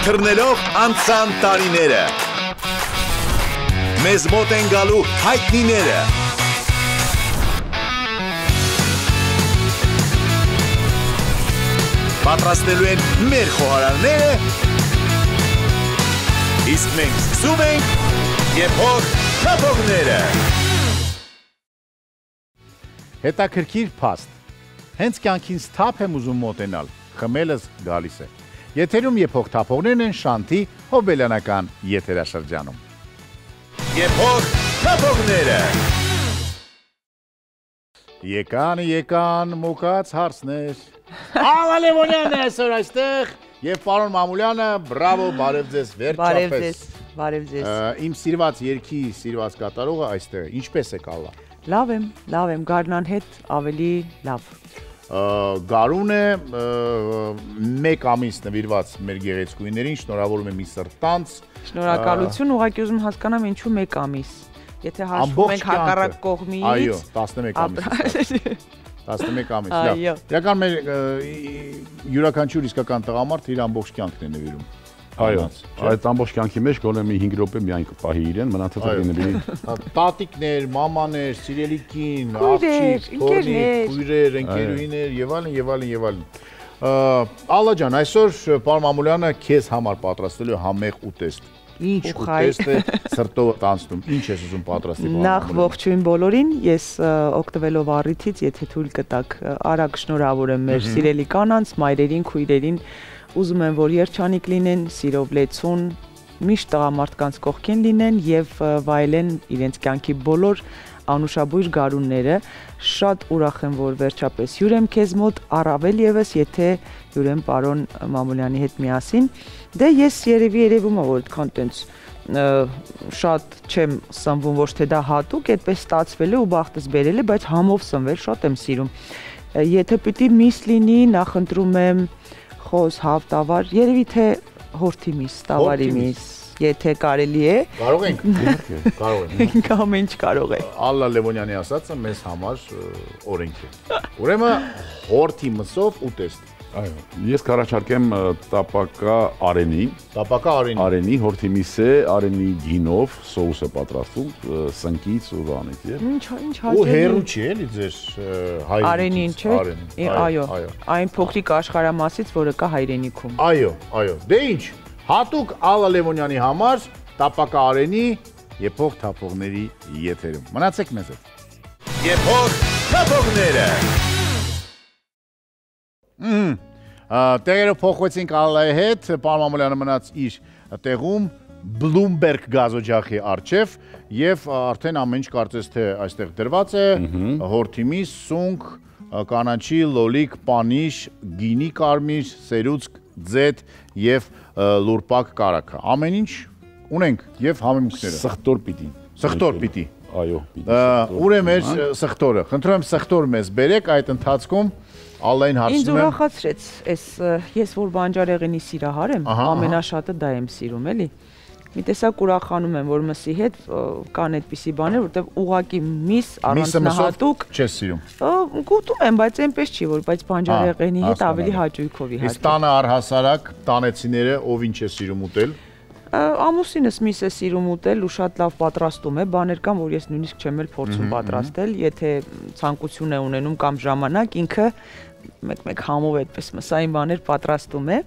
թռնելով անցան տարիները։ Մեզ մոտ են գալու հայտնիները։ Պատրաստելու են մեր խոհարարները, իսկ մենք սկսում ենք Եփող թափողները։ Հետաքրքիր փաստ։ Հենց կյանքին թափ եմ ուզում մոտենալ, խմելս գալիս է։ Եթերում Եփող թափողներն են Շանթի հոբելյանական եթերաշրջանում։ Եփող թափողները։ Եկան մուկած հարցներ։ Ալա Լևոնյանն է այսօր այստեղ եւ պարոն Մամուլյանը, բրավո, բարև ձեզ, վերջապես։ Բարև ձեզ։ Իմ սիրված երգի սիրված կատարողը այստեղ է։ Ինչպես է կալա։ Լավ եմ, Գարնան հետ ավելի լավ։ Գարուն է 1 ամիս նվիրված մեր գեղեցկուհիներին, շնորհավորում եմ մի սրտանց։ Շնորհակալություն, ուղղակի ուզում հասկանամ ինչու 1 ամիս։ Եթե հաշվում ենք հակառակ կողմից։ Այո, 11 ամիս։ 11 ամիս, լավ։ Իրական մեր յուրաքանչյուր իսկական տղամարդ իր ամբողջ կյանքն է նվիրում։ Այո, այդ ամբողջ կյանքի մեջ գոնե մի 5 րոպե միայն կպահի իրեն, մնացածը կնվիրի։ Տատիկներ, մամաներ, սիրելի կին, աղջիկ, թորնիկ, քույրեր, ընկերուհիներ եւ այլն։ Ալլա ջան, այսօր պարոն Մամուլյանը քեզ համար պատրաստելու համեղ ուտեստ։ Ինչ ուտեստ է սրտովդ անցնում, ինչ ես ուզում պատրաստի։ Նախ ողջույն բոլորին, ես օգտվելով առիթից, եթե թույլ կտաք, արագ շնորհավորեմ մեր սիրելի կանանց, մայրերին, քույրերին, ուզում եմ, որ երջանիկ լինեն, սիրով լեցուն, միշտ տղամարդկանց կողքին լինեն եւ վայելեն իրենց կյանքի բոլոր անուշաբույր գարունները։ Շատ ուրախ եմ, որ վերջապես հյուր եմ քեզ մոտ, առավել եւս, եթե հյուր եմ պարոն Մամուլյանի հետ միասին։ Դե ես երևում եմ, որ այդքան տենց շատ չեմ սնվում, ոչ թե դա հատուկ, այդպես ստացվել է ու բախտս բերել է, բայց համով սնվել շատ եմ սիրում։ Եթե պիտի միս լինի, նախընտրում եմ խոզ, հավ, տավար, երևի թե հորթի միս, տավարի միս, եթե կարելի է։ Կարող ենք։ Ամեն ինչ կարող է։ Ալլա Լևոնյանի ասածը մեզ համար օրենք է։ Ուրեմն հորթի մսով ուտեստ։ Այո, ես կառաջարկեմ տապակա արենի։ Արենի հորթի միսը արենի գինով սոուս է պատրաստում, սնկից ու բանից, եւ։ Ինչ հաճելի։ Ու հերու չի էլի ձեր հայրենիքից։ Արենին, չէ։ Այո, այն փոքրիկ աշխարհամասից, որը կա հայրենիքում։ Այո։ Դե ինչ, հատուկ Ալլա Լևոնյանի համար տապակա արենի Եփող թափողների եթերում։ Մնացեք մեզ հետ։ Եփող թափողները։ Տեղերը փոխվեցինք Ալլայի հետ, պարոն Մամուլյանը մնաց իր տեղում Bloomberg գազօջախի առջև եւ արդեն ամեն ինչ կարծես թե այստեղ դրված է, հորթի միս, սունկ, կանաչի, լոլիկ, պանիշ, գինի կարմիր, սերուցք, ձետ եւ լուրպակ կարագը։ Ամեն ինչ ունենք եւ համեմունքները։ Սխտոր պիտի։ Այո, պիտի։ Ուր է մեր սխտորը։ Խնդրում եմ սխտոր մեզ բերեք այդ ընթացքում Ալլային հարցնում եմ։ Ինձ ուրախացրեց, ես որ բանջարեղենի սիրահար եմ, ամենաշատը դա եմ սիրում, էլի։ Մի տեսակ ուրախանում եմ, որ մսի հետ կան այդպիսի բաներ, որտեղ ուղակի միս առանձնահատուկ չես սիրում։ Գուտում եմ, բայց այնպես չի, որ բայց բանջարեղենի հետ ավելի հաճույքով իհարկե։ Իսկ տանը առհասարակ տանեցիները ով ինչ է սիրում ուտել։ Ամուսինս միս է սիրում ուտել ու շատ լավ պատրաստում է, բաներ կան, որ ես նույնիսկ չեմ էլ փորձում պատրաստել, եթե ցանկություն է ունենում կամ ժամանակ, ինքը մեկ համով այդպես մսային բաներ պատրաստում է։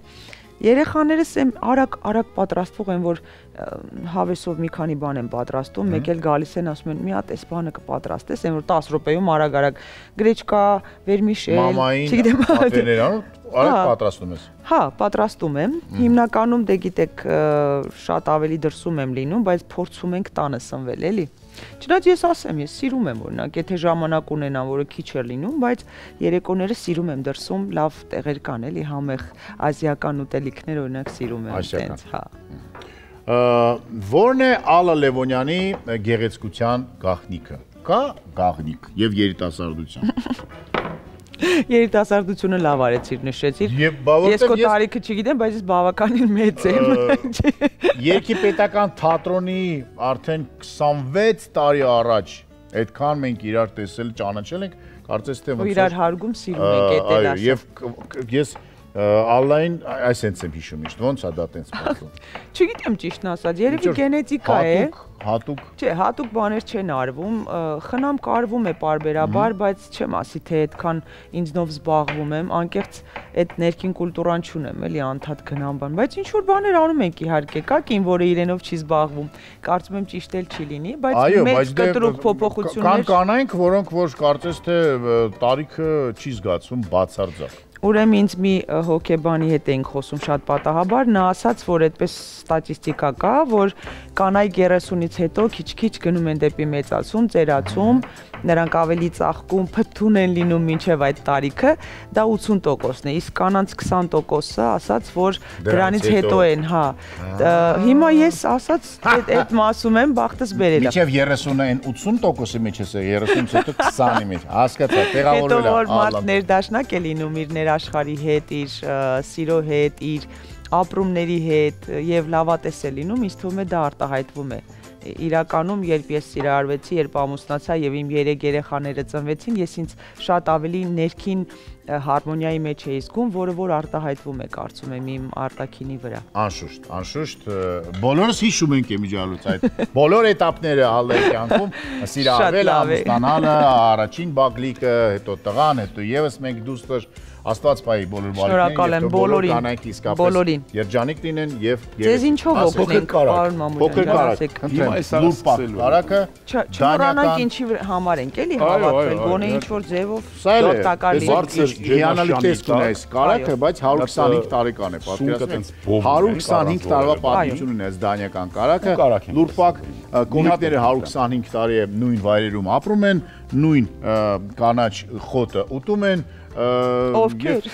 Երեխաներս արագ պատրաստվող են, որ հավեսով մի քանի բան են պատրաստում, մեկ էլ գալիս են ասում են մի հատ այս բանը կպատրաստես, այն որ 10 րոպեում արագ գրեչկա, վերմիշել, չգիտեմ, արագ պատրաստում ես։ Հա, պատրաստում եմ։ Հիմնականում դե գիտեք, շատ ավելի դրսում եմ լինում, բայց փորձում ենք տանը սնվել, էլի։ Չնայած ես ասեմ, ես սիրում եմ օրինակ, եթե ժամանակ ունենամ, որը քիչ է լինում, բայց երեկոները սիրում եմ դրսում, լավ տեղեր կան, էլի, համեղ ազիական ուտելիքներ օրինակ սիրում եմ տենց, հա։ Որն է Ալլա Լևոնյանի գեղեցկության գաղտնիքը։ Կա գաղտնիք եւ երիտասարդության։ Երիտասարդությունը լավ արեցիր, նշեցիր։ Ես քո տարիքը չգիտեմ, բայց ես բավականին մեծ եմ։ Երգի պետական թատրոնի արդեն 26 տարի առաջ այդքան մենք իրար տեսել, ճանաչել ենք, կարծես թե իրար հարգում սիրում ենք էտել ասել։ Եվ ես Ալլային այսենց եմ հիշում իշտ, ոնց է դա տենց պատվում։ Չգիտեմ ճիշտն ասած, երևի գենետիկա է։ Հատուկ։ Չէ, հատուկ բաներ չեն արվում, խնամ կարվում է պարբերաբար, բայց չեմ ասի, թե այդքան ինձնով զբաղվում եմ, անկեղծ այդ ներքին կուլտուրան չունեմ, էլի անդադ գնամ բան, բայց ինչ որ բաներ անում ենք իհարկե, կա կին, որը իրենով չի զբաղվում, կարծում եմ ճիշտ էլ չի լինի, բայց մեծ կտրուկ փոփոխություններ կան կանայք, որոնք որ կարծես թե տարիքը չի զգացվում բացարձակ։ Ուրեմն ինձ մի հոկեբանի հետ էինք խոսում շատ պատահաբար, նա ասաց, որ այդպես ստատիստիկա կա, որ կանայք 30-ից հետո քիչ-քիչ գնում են դեպի մեծացում, ծերացում, նրանք ավելի ծաղկում, փթթուն են լինում մինչև այդ տարիքը, դա 80%-ն է, իսկ կանանց 20%-ը ասաց, որ դրանից հետո են, հա։ Հիմա ես ասաց, այդ մասում եմ բախտս բերել։ Մինչև 30-ը այն 80%-ի մեջ է, 30-ից հետո 20-ի մեջ, հասկացա, տեղավորվել է։ Հետո որ մարդ ներդաշնակ է լինում իր աշխարհի հետ, իր սիրո հետ, իր ապրումների հետ եւ լավատես է լինում, ինձ թվում է դա արտահայտվում է։ Իրականում, երբ ես սիրահարվեցի, երբ ամուսնացա եւ իմ 3 երեխաները ծնվեցին, ես ինձ շատ ավելի ներքին հարմոնիայի մեջ էի զգում, որը որ արտահայտվում է, կարծում եմ, իմ արտաքինի վրա։ Անշուշտ, բոլորս հիշում ենք իմիջիալուց այդ բոլոր էտապները Ալլայի կյանքում, սիրահարվել, ամուսնանալը, առաջին բակլիկը, հետո տղան, հետո եւս մեկ դուստր, Աստված պահի բոլոր բարիքներին, բոլոր կանայք իսկապես երջանիկ լինեն եւ Ձեզ ինչով օգնենք, պարոն Մամուլյան, լուր պակ կարակը չմոռանանք ինչի համար ենք էլի հավաքվել, գոնե ինչ որ ձևով օգտակար լինի։ Հիանալի տեսք ունի այս կարակը, բայց 125 տարեկան է, պատկերացնում եք 125 տարվա պատմություն ունի այս դանիական կարակը, լուր պակ կոմիկները 125 տարի է նույն վայրերում ապրում են, նույն կանաչ խոտը ուտում են Ովքեր,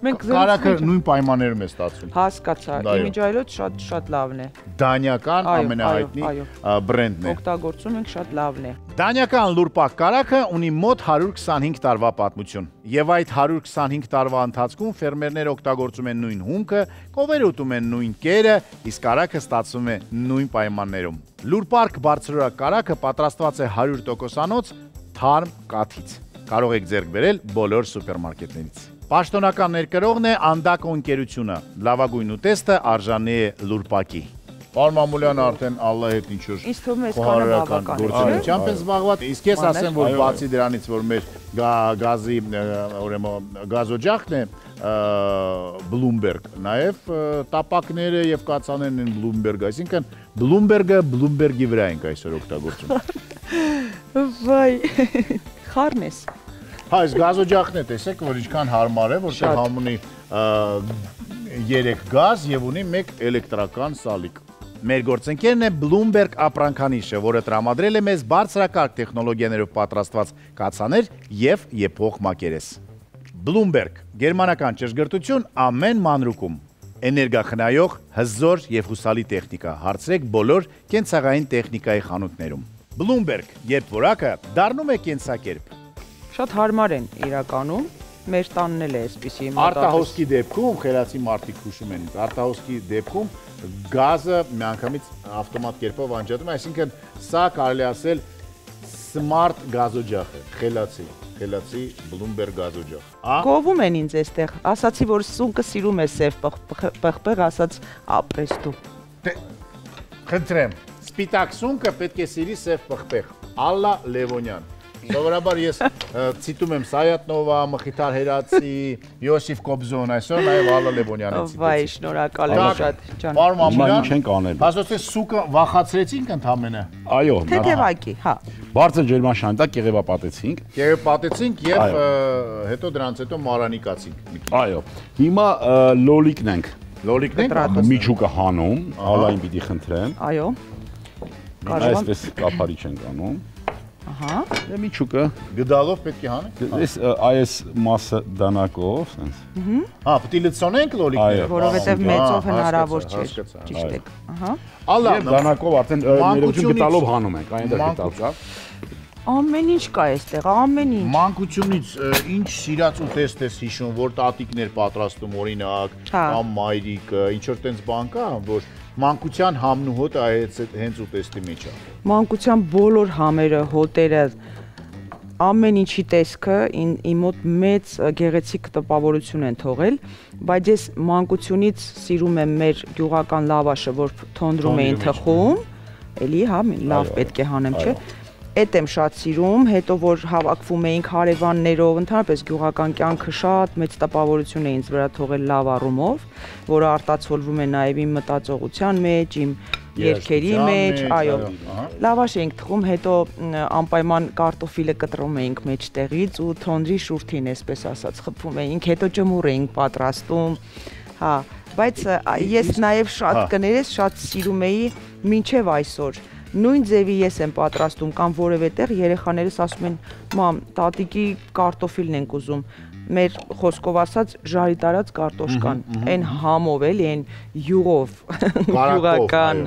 մենք կարակը նույն պայմաններում է ստացվում։ Հասկացա, իմիջայլոց շատ լավն է։ Դանիական ամենահայտնի բրենդն է։ Օգտագործում ենք շատ լավն է։ Դանիական լուրպակ կարակը ունի մոտ 125 տարվա պատմություն։ Եվ այդ 125 տարվա ընթացքում ֆերմերները օգտագործում են նույն հումքը, կովերը ուտում են նույն կերը, իսկ կարակը ստացվում է նույն պայմաններում։ Լուրպարկ բարձրորակ կարակը պատրաստված է 100%-անոց թարմ կաթից։ Կարող եք ձեռք բերել բոլոր սուպերմարկետներից։ Պաշտոնական ներկրողն է Անդակո ընկերությունը։ Լավագույն ուտեստը արժանի է լուրպակի։ Պարոն Մամուլյանը արդեն Ալլայի հետ ինչ-որ Իսկ թվում է այսքանը բավական է։ Գործունեությամբ է զբաղված։ Իսկ ես ասեմ, որ բացի դրանից, որ մեր գազի, ուրեմն գազօջախն է Bloomberg, նաև տապակները եւ կացաներն են Bloomberg, այսինքն Bloomberg-ը Bloomberg-ի վրա ենք այսօր օգտագործում։ Վայ, խառն ես։ Հա, այս գազօջախն է, տեսեք, որ ինչքան հարմար է, որտեղ համ ունի 3 գազ եւ ունի 1 էլեկտրական սալիկ։ Մեր գործընկերն է Bloomberg ապրանքանիշը, որը տրամադրել է մեզ բարձրակարգ տեխնոլոգիաներով պատրաստված կացաներ եւ եփող մակերես։ Bloomberg, գերմանական ճշգրտություն ամեն մանրուքում։ Էներգախնայող, հզոր եւ հուսալի տեխնիկա։ Հարցրեք բոլոր կենցաղային տեխնիկայի խանութներում։ Bloomberg, երբ որակը դառնում է կենսակերպ։ Շատ հարմար են իրականում, մեր տանն էլ է այսպիսի արտահոսքի դեպքում, խելացի մարդիկ հուշում են, արտահոսքի դեպքում գազը միանգամից ավտոմատ կերպով անջատում է, այսինքն սա կարելի ասել smart գազօջախ է, խելացի Bloomberg գազօջախ։ Գովում են ինձ այստեղ, ասացի, որ սունկը սիրում է սև պղպեղ, ասաց ապրես դու։ Խնդրեմ, սպիտակ սունկը պետք է սիրի սև պղպեղ։ Ալլա Լևոնյան։ Սովորաբար ես ցիտում եմ Սայատնովա, Մխիթար Հերացի, Յոսիֆ Կոբզոն, այսօր նաև Ալլա Լևոնյանը ցիտեցի։ Վայ, շնորհակալ եմ շատ ջան։ Պարոն Մամուլյան, ինչ ենք անել։ Ասոցի սուկը վախացրեցինք ընդամենը։ Այո, Թեթևակի, հա։ Բարձր ջերմաշանի տակ կեղևապատեցինք։ Կեղևապատեցինք եւ հետո դրանից հետո մարանիկացինք։ Այո։ Հիմա լոլիկն ենք։ Լոլիկն ենք միջուկը հանում, Ալլային պիտի խնդրեմ։ Այո։ Այսպես կափարիչ ենք անում։ Ահա։ Դե միջուկը գդալով պետք է հանենք։ Այս այս մասը դանակով, sense։ Հա, պետք է լցոնենք լոլիկները, որովհետև մեծով հնարավոր չէ։ Ճիշտ է։ Ահա։ Ալլա, դանակով արդեն ներողություն գտալով հանում ենք, այնտեղ գտալ կա։ Ամեն ինչ կա այստեղ, ամեն ինչ։ Մանկությունից ինչ սիրած ուտեստ ես հիշում, որ տատիկներ պատրաստում, օրինակ, կամ մայրիկը, ինչ որ տենց բան կա, որ մանկության համն ու հոտը հենց ուտեստի մեջ է։ Մանկության բոլոր համերը, հոտերը ամեն ինչի տեսքը իմ մոտ մեծ գեղեցիկ տպավորություն են թողել, բայց ես մանկությունից սիրում եմ մեր գյուղական լավաշը, որ թոնդրում էին թխում, էլի հա, լավ պետք է հանեմ, չէ։ Էդ եմ շատ սիրում, հետո որ հավաքվում էինք հարևաններով, ընդհանրապես գյուղական կյանքը շատ մեծ տպավորություն է ինձ վրա թողել լավ առումով, որը արտացոլվում է նաև իմ մտածողության մեջ, իմ երգերի մեջ, այո, լավաշ էինք թխում, հետո անպայման կարտոֆիլը կտրում էինք մեջտեղից ու թոնդրի շուրթին, այսպես ասած, խփում էինք, հետո ջմուր էինք պատրաստում, հա, բայց ես նաև շատ կներես, շատ սիրում էի մինչև այսօր։ Նույն ձևի ես եմ պատրաստում կամ որևէ տեղ երեխաներս ասում են մամ, տատիկի կարտոֆիլն ենք ուզում, մեր խոսքով ասած ժարի տարած կարտոշկան, այն համով էլի, այն յուղով, յուղական,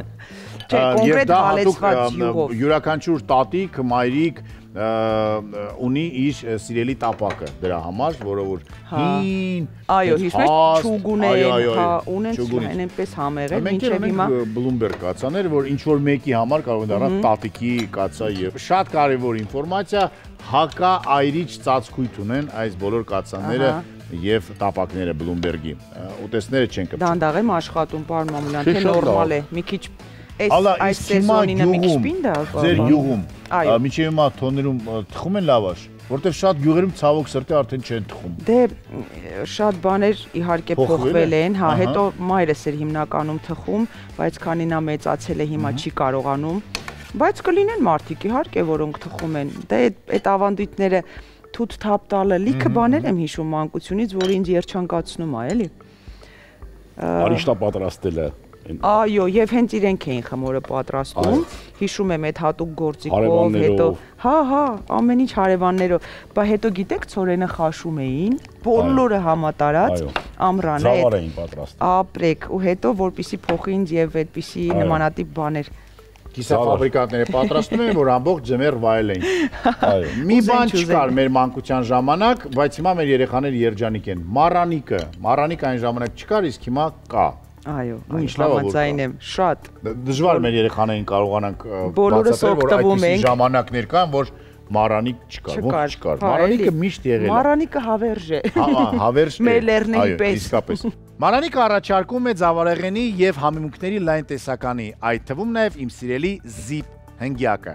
չէ, կոնկրետ հալեցված յուղով։ Յուրաքանչյուր տատիկ, մայրիկ ունի իր սիրելի տապակը դրա համար, որը որ հին, այո, հիշում չուգուն ունեն, ունեն այնպես համեղել, մինչև հիմա Bloomberg կացաներ, որ ինչ որ մեկի համար կարող են դառնալ տատիկի կացա եւ շատ կարեւոր ինֆորմացիա, հակա այրիչ ծածկույթ ունեն այս բոլոր կացաները եւ տապակները Bloomberg-ի։ Ուտեստները չեն կպչում։ Դանդաղ եմ աշխատում, պարոն Մամուլյան, թե նորմալ է, մի քիչ այս սեզոնինը մի քիչ պինդ է։ Ձեր յուղում, միջև հիմա թոներում թխում են լավաշ, որտեվ շատ յուղերում ցավոք սրտի արդեն չեն թխում։ Դե շատ բաներ իհարկե փոխվել են, հա, հետո մայրս էր հիմնականում թխում, բայց քանի նա մեծացել է հիմա չի կարողանում, բայց կլինեն մարդիկ իհարկե, որոնք թխում են։ Դե այդ ավանդույթները թութ թափ տալը, լիքը բաներ եմ հիշում մանկությունից, որ ինձ երջանկացնում է, էլի։ Արիշտա պատրաստելը։ Այո, եւ հենց իրենք էին խմորը պատրաստում, հիշում եմ այդ հատուկ գործիքով, հետո, հա, ամեն ինչ հարևաններով, բայց հետո գիտեք, ցորենը խաշում էին, բոլորը համատարած, ամռանը ծավալ էին պատրաստում։ Ապրեք, ու հետո որպիսի փոխի ինձ եւ այդպիսի նմանատիպ բաներ։ Կիսաֆաբրիկատները պատրաստում են, որ ամբողջ ձմեռ վայել էին։ Այո, մի բան չկար մեր մանկության ժամանակ, բայց հիմա մեր երեխաները երջանիկ են։ Մառանիկը այն ժամանակ չկար, իսկ հիմա կա։ Այո, համաձայն եմ, շատ։ Դժվար մեր երեխաներին կարողանանք բացատրել, որ այդպիսի ժամանակներ կան, որ մառանիկ չկար, ոնց չկար։ Մառանիկը միշտ եղել է։ Մառանիկը հավերժ է։ Հավերժ է։ Մեր լեռների պես։ Իսկապես։ Մառանիկը առաջարկում է ծավալեղենի եւ համեմունքների լայն տեսականի, այդ թվում նաեւ իմ սիրելի զիպ հնգյակը։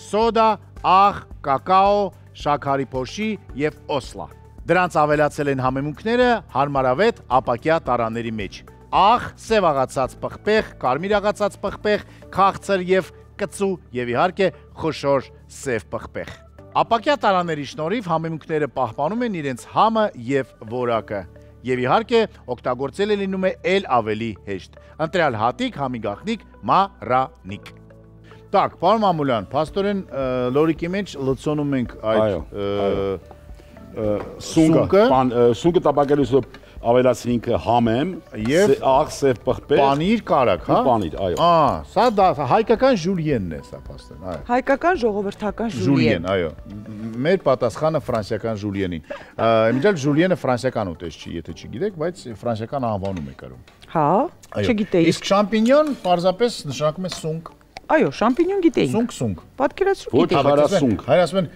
Սոդա, աղ, կակաո, շաքարի փոշի եւ օսլա։ Դրանց ավելացել են համեմունքները հարմարավետ ապակյա տարաների մեջ։ Աղ, սև աղացած պղպեղ, կարմիր աղացած պղպեղ, քաղցր եւ կծու եւ իհարկե խոշոր սև պղպեղ։ Ապակյա տարաների շնորհիվ համեմունքները պահպանում են իրենց համը եւ որակը։ Եվ իհարկե օգտագործել է լինում է ել ավելի հեշտ։ Ընտրյալ հատիկ, համի գաղտնիք, մառանիկ։ Так, պարոն Մամուլյան, փաստորեն լորիկի մեջ լցոնում ենք այդ սունկը տապակելուց ավելացրինք համեմ եւ աղ սև պղպեղ, պանիր կարակ, հա? Պանիր, այո։ Սա դա հայկական ժուլիենն է, սա փաստորեն, այո։ Հայկական ժողովրդական ժուլիեն, այո։ Մեր պատասխանը ֆրանսիական ժուլիենին։ Իմիջիալ ժուլիենը ֆրանսիական ուտեստ չի, եթե չգիտեք, բայց ֆրանսիական անվանում է կրում։ Հա, չգիտեի։ Իսկ շամպինյոն պարզապես նշանակում է սունկ։ Այո, շամպինյոն գիտեինք։ Սունկ։ Պատկերացրու գիտեինք։ Ոչ հարասունկ։ Հայր ասում են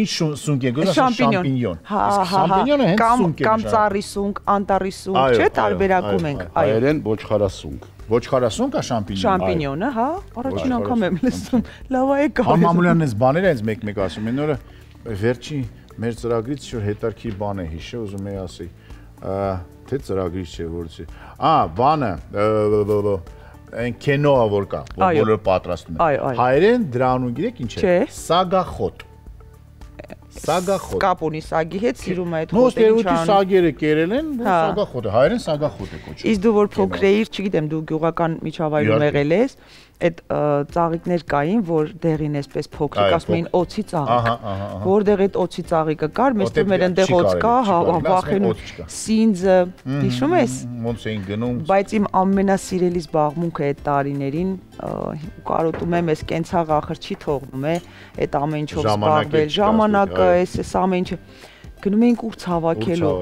ինչ սունկ է, գոնե շամպինյոն։ Իսկ շամպինյոնը հենց սունկ է։ Կամ ծառի սունկ, անտառի սունկ, չէ՞, տարբերակում ենք։ Այո։ Հայերեն ոչխարասունկ։ Ոչխարասունկ է շամպինյոն։ Շամպինյոնը, հա, առաջին անգամ եմ լսում։ Լավ է կա։ Համամուլյանն էս բաները հենց մեկ-մեկ ասում են, նորը վերջի մեր ծրագրից շուտ հետարքի բան է հիշե, ուզում եի ասի։ Թե ծրագրից չէ, որից։ Բանը այն կենոա որ կա, որ բոլորը պատրաստում են։ Հայերեն դրա անուն գիտեք ինչ է։ Սագախոտ։ Սագախոտ։ Կապ ունի սագի հետ, սիրում է այդ խոտը ինչ անում։ Սագերը կերել են, սագախոտ է, հայերեն սագախոտ է կոչվում։ Իսկ դու որ փոքր էիր, չգիտեմ, դու գյուղական միջավայրում եղել ես, այդ ծաղիկներ կային, որ դեղին էսպես փոքրիկ, ասում էին օծի ծաղիկ։ Որտեղ այդ օծի ծաղիկը կար, մեզ թվում էր այնտեղ օծ կա, վախենում սինձը, հիշում ես։ Ոնց էին գնում։ Բայց իմ ամենասիրելի զբաղմունքը այդ տարիներին կարոտում եմ, այս կենցաղ ախր չի թողնում է, այդ ամեն ինչով զբաղվել, ժամանակը, այս ամեն ինչը գնում էինք ուր ցավակելու։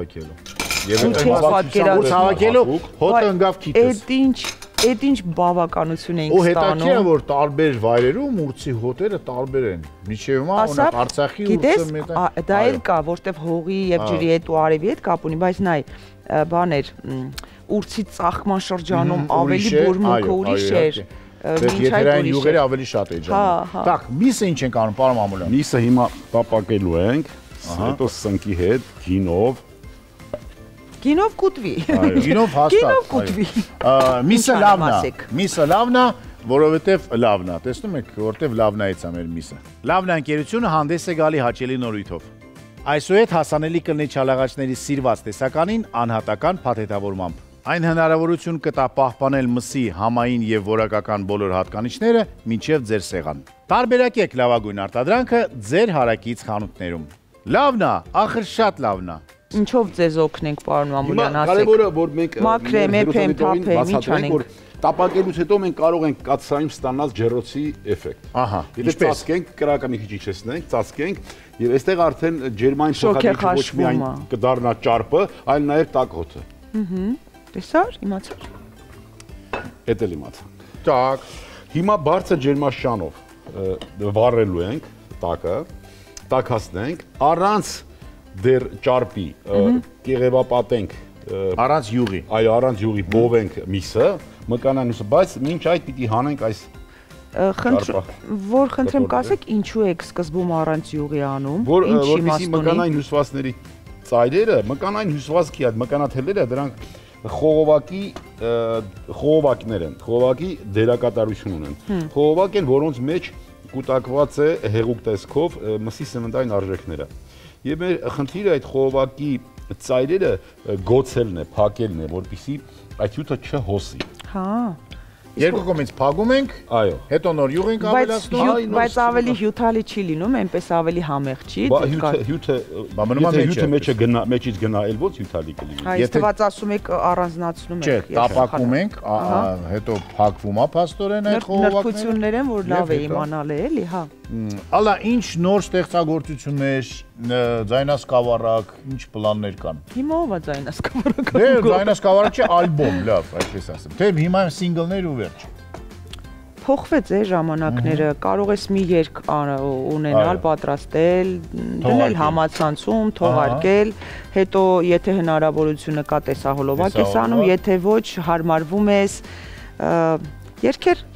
Եվ այդ ցավակելու հոտը ընկավ քիթս։ Այդ ինչ Էդ ինչ բավականություն ենք Ու հետաքրքիր է, ստանում։ որ տարբեր վայրերում ուրցի հոտերը տարբեր են։ Միջև հիմա օրինակ Արցախի ուրցը մեծ է։ Դա էլ կա, որտեվ հողի եւ ջրի հետ ու արևի հետ կապ ունի, բայց նայ, բաներ, ուրցի ծաղկման շրջանում ավելի բուրմունքը ուրիշ էր։ Եթերային յուղերը ավելի շատ է ջանում։ Так, միսը ինչ ենք անում, պարոն Մամուլյան։ Միսը հիմա տապակելու ենք, հետո սնկի հետ, գինով։ Գինով կուտվի։ Գինով հաստատ։ Գինով կուտվի։ Միսը լավն է։ Միսը լավն է, որովհետև լավն է։ Տեսնում եք, որտեվ լավնայից է մեր միսը։ Լավնա ընկերությունը հանդես է գալի հաճելի նորույթով։ Այսուհետ հասանելի կլինի չալաղաչների սիրված տեսականին անհատական փաթեթավորմամբ։ Այն հնարավորություն կտա պահպանել մսի համային եւ որակական բոլոր հատկանիշները մինչեւ ձեր սեղան։ Տարբերակեք լավագույն արտադրանքը ձեր հարակից խանութներում։ Լավն է, ախր շատ լավն է։ Ինչով ձեզ օգնենք, պարոն Մամուլյան, ասեք։ Կարևորը որ մենք մաքրեմ, եփեմ, թափեմ, ինչ անենք։ Որ տապակելուց հետո մենք կարող ենք կաթսայում ստանալ ջեռոցի էֆեկտ։ Ահա, Եթե ծածկենք, կրակը մի քիչ իջեցնենք, ծածկենք, եւ այստեղ արդեն ջերմային փոխադրիչը ոչ միայն կդառնա ճարպը, այլ նաեւ տաք հոթը։ Տեսա՞ր, իմացար։ Էդ էլ իմացանք։ Так, Հիմա բարձր ջերմաշանով վառելու ենք տակը, տակացնենք, առանց դեր ճարպի կեղևապատենք առանց յուղի։ Այո, առանց յուղի բովենք միսը, մկանան միսը, բայց մինչ այդ պիտի հանենք այս Որ խնդրեմ կասեք, ինչու եք սկզբում առանց յուղի անում, որպեսզի մկանային հյուսվածքների ծայրերը, մկանային հյուսվածքի այդ մկանաթելերը դրանք խողովակներ են, խողովակի դերակատարություն ունեն։ Խողովակ են, որոնց մեջ կուտակված է հեղուկ տեսքով մսի սննդային արժեքները։ Եվ մեր խնդիրը այդ խողովակի ծայրերը գոցելն է, փակելն է, որպեսզի այդ հյութը չհոսի։ Հա։ Երկու կողմից փակում ենք, այո, հետո նոր յուղ ենք ավելացնում, բայց ավելի հյութալի չի լինում, այնպես ավելի համեղ չի։ Հյութը մեջից գնալվոց հյութալի կլինի։ Այս թվաց ասում եք առանձնացնում եք։ Չէ, տապակում ենք, հետո փակվում է փաստորեն այդ խողովակները։ Նրբություններ են, որ լավ է իմանալ է, էլի, հա։ Ալա, ինչ նոր ստեղծագործություններ, ձայնասկավառակ, ինչ պլաններ կան։ Հիմա ով է ձայնասկավառակ։ Դե ձայնասկավառակ չէ, ալբոմ, լավ, այսպես ասեմ։ Թե հիմա սինգլներ ու վերջ։ Փոխվեց է ժամանակները, կարող ես մի երգ ունենալ, պատրաստել, դնել համացանցում, թողարկել, հետո եթե հնարավորությունը կա տեսահոլովակ ես անում, եթե ոչ հարմարվում ես, երգեր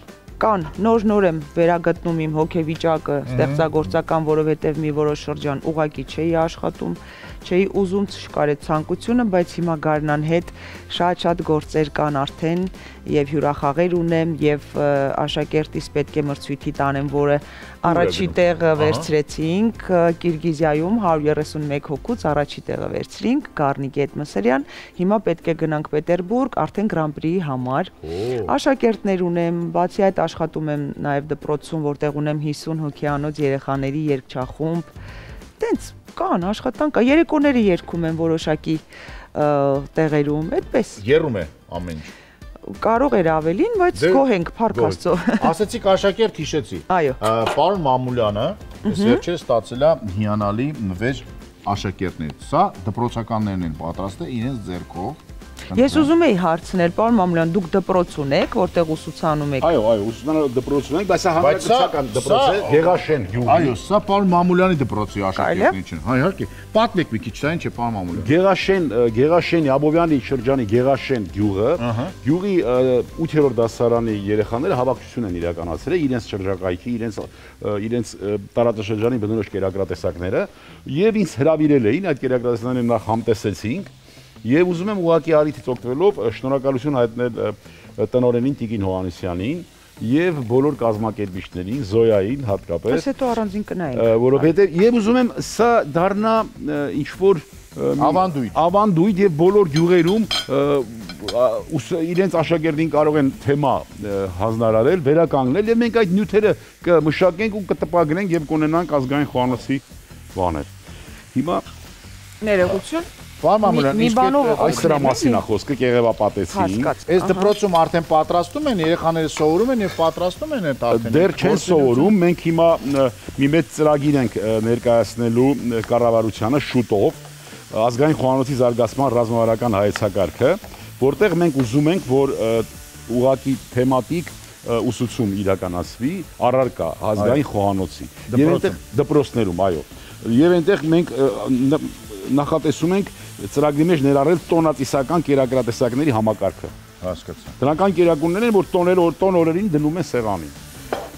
կան, նոր եմ վերագտնում իմ հոգեվիճակը ստեղծագործական, որովհետև մի որոշ շրջան ուղղակի չէի աշխատում, չէի ուզում չկար այդ ցանկությունը, բայց հիմա Գարնան հետ շատ գործեր կան արդեն եւ հյուրախաղեր ունեմ եւ աշակերտիս պետք է մրցույթի տանեմ, որը առաջի տեղը վերցրեցինք Կիրգիզիայում 131 հոգուց առաջի տեղը վերցրինք Գառնիկ Էդմսերյան, հիմա պետք է գնանք Պետերբուրգ արդեն Գրանպրիի համար։ Աշակերտներ ունեմ, բացի այդ աշխատում եմ նաեւ դպրոցում, որտեղ ունեմ 50 հոգեանոց երեխաների երգչախումբ։ Տենց կան աշխատանք, երեկոները երգում են որոշակի տեղերում, այդպես։ Երում է ամեն ինչ։ Կարող էր ավելին, բայց գոհ ենք, փառք Աստծո։ Ասեցիք աշակերտ հիշեցի։ Այո։ Պարոն Մամուլյանը վերջերս ստացել է հիանալի նվեր աշակերտներից։ Սա դպրոցականներն են պատրաստել իրենց ձեռքով։ Ես ուզում եի հարցնել, պարոն Մամուլյան, դուք դպրոց ունեք, որտեղ ուսուցանում եք։ Այո, ուսուցանալու դպրոց ունենք, բայց սա հանրակրթական դպրոց է, Գեղաշեն յուղի։ Այո, սա պարոն Մամուլյանի դպրոցի աշակերտներն են։ Հա, իհարկե։ Պատմեք մի քիչ, սա ինչ է պարոն Մամուլյան։ Գեղաշենի Աբովյանի շրջանի Գեղաշեն յուղը, յուղի 8-րդ դասարանի երեխաները հավաքչություն են իրականացրել իրենց շրջակայքի, իրենց տարածաշրջանի բնորոշ կերակրատեսակները, եւ ինձ հրավիրել էին այդ կերակրատեսակները նախ համտեսեցինք։ Եվ ուզում եմ ուղղակի առիթից օգտվելով շնորհակալություն հայտնել տնօրենին Տիկին Հովհաննիսյանին եւ բոլոր կազմակերպիչներին, Զոյային հատկապես։ Բայց հետո առանձին կնայենք։ Որովհետեւ եւ ուզում եմ սա դառնա ինչ որ ավանդույթ եւ բոլոր գյուղերում իրենց աշակերտին կարող են թեմա հանձնարարել, վերականգնել եւ մենք այդ նյութերը կմշակենք ու կտպագրենք եւ կունենանք ազգային խոհանոցի բաներ։ Հիմա ներողություն Պարոն Մամուլյան, այս դրա մասին է խոսքը, կեղևապատեցին։ Այս դպրոցում արդեն պատրաստում են, երեխաները սովորում են եւ պատրաստում են այդ արդեն։ Դեռ չեն սովորում, մենք հիմա մի մեծ ծրագիր ենք ներկայացնելու կառավարությանը շուտով ազգային խոհանոցի զարգացման ռազմավարական հայեցակարգը, որտեղ մենք ուզում ենք, որ ուղղակի թեմատիկ ուսուցում իրականացվի առարկա ազգային խոհանոցի։ Եվ այնտեղ դպրոցներում, այո։ Եվ այնտեղ մենք նախատեսում ենք ծրագրի մեջ ներառել տոնածիսական կերակրատեսակների համակարգը։ Հասկացա։ Դրանքան կերակուրներ են, որ տոն օրերին դնում են սեղանին։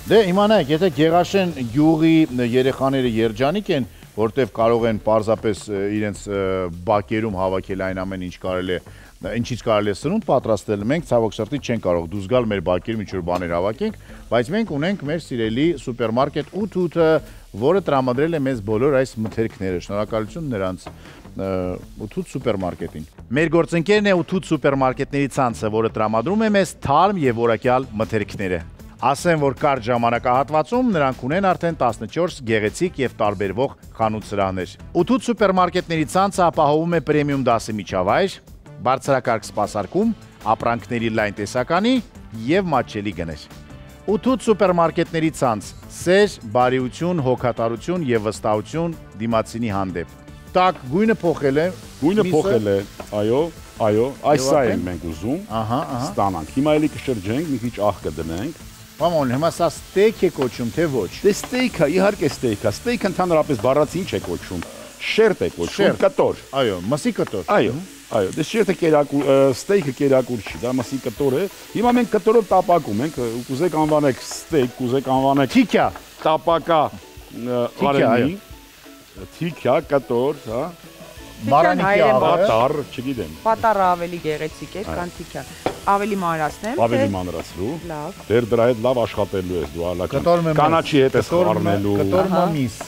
Դե իմանայք, եթե Գեղաշեն գյուղի երեխաները երջանիկ են, որտեվ կարող են պարզապես իրենց բակերում հավաքել այն ամեն ինչ կարելի է, ինչից կարելի է սնունդ պատրաստել, մենք ցավոք սրտի չենք կարող դուրս գալ մեր բակերում ինչ-որ բաներ հավաքենք, բայց մենք ունենք մեր սիրելի սուպերմարկետ Ութութը, որը տրամադրել է մեզ բոլոր այս մթերքները։ Շնորհակալություն նրանց Ութութ սուպերմարկետին։ Մեր գործընկերն է Ութութ սուպերմարկետների ցանցը, որը տրամադրում է մեզ թարմ եւ որակյալ մթերքները։ Ասեմ, որ կարճ ժամանակահատվածում նրանք ունեն արդեն 14 գեղեցիկ եւ տարբերվող խանութ սրահներ։ Ութութ սուպերմարկետների ցանցը ապահովում է պրեմիում դասի միջավայր, բարձրակարգ սպասարկում, ապրանքների լայն տեսականի եւ մատչելի գներ։ Ութութ սուպերմարկետների ցանց՝ սեր, բարիություն, հոգատարություն եւ վստահություն դիմացինի հանդեպ։ Տակ գույնը փոխել է։ Գույնը փոխել է, այո, այսա ենք մենք ուզում ստանանք։ Հիմա էլի կշրջենք, մի քիչ աղ կդնենք։ Մամոն, հիմա սա ստեյք է կոչում, թե ոչ։ Դե ստեյքա, իհարկե ստեյքա։ Ստեյքը ընդհանրապես բառացի ինչ է կոչում։ Շերտ է կոչում, կտոր։ Այո, մսի կտոր։ Այո, դե շերտը կերակուր, ստեյքը կերակուր չի, դա մսի կտոր է։ Հիմա մենք կտորով տապակում ենք, կուզեք անվանեք ստեյք, կուզեք անվանեք թիքյա, տապակա արենի, թիքյա, կտոր, հա։ Մարանիկի պատառ, չգիտեմ։ Պատառը ավելի գեղեցիկ է, քան թիքյան։ Ավելի մանրացնեմ, ավելի մանրացնու։ Լավ։ Դեր դրա հետ լավ աշխատելու ես դու ալական։ Կտոր Կանաչի հետ ես խառնելու։ Կտոր մամիս։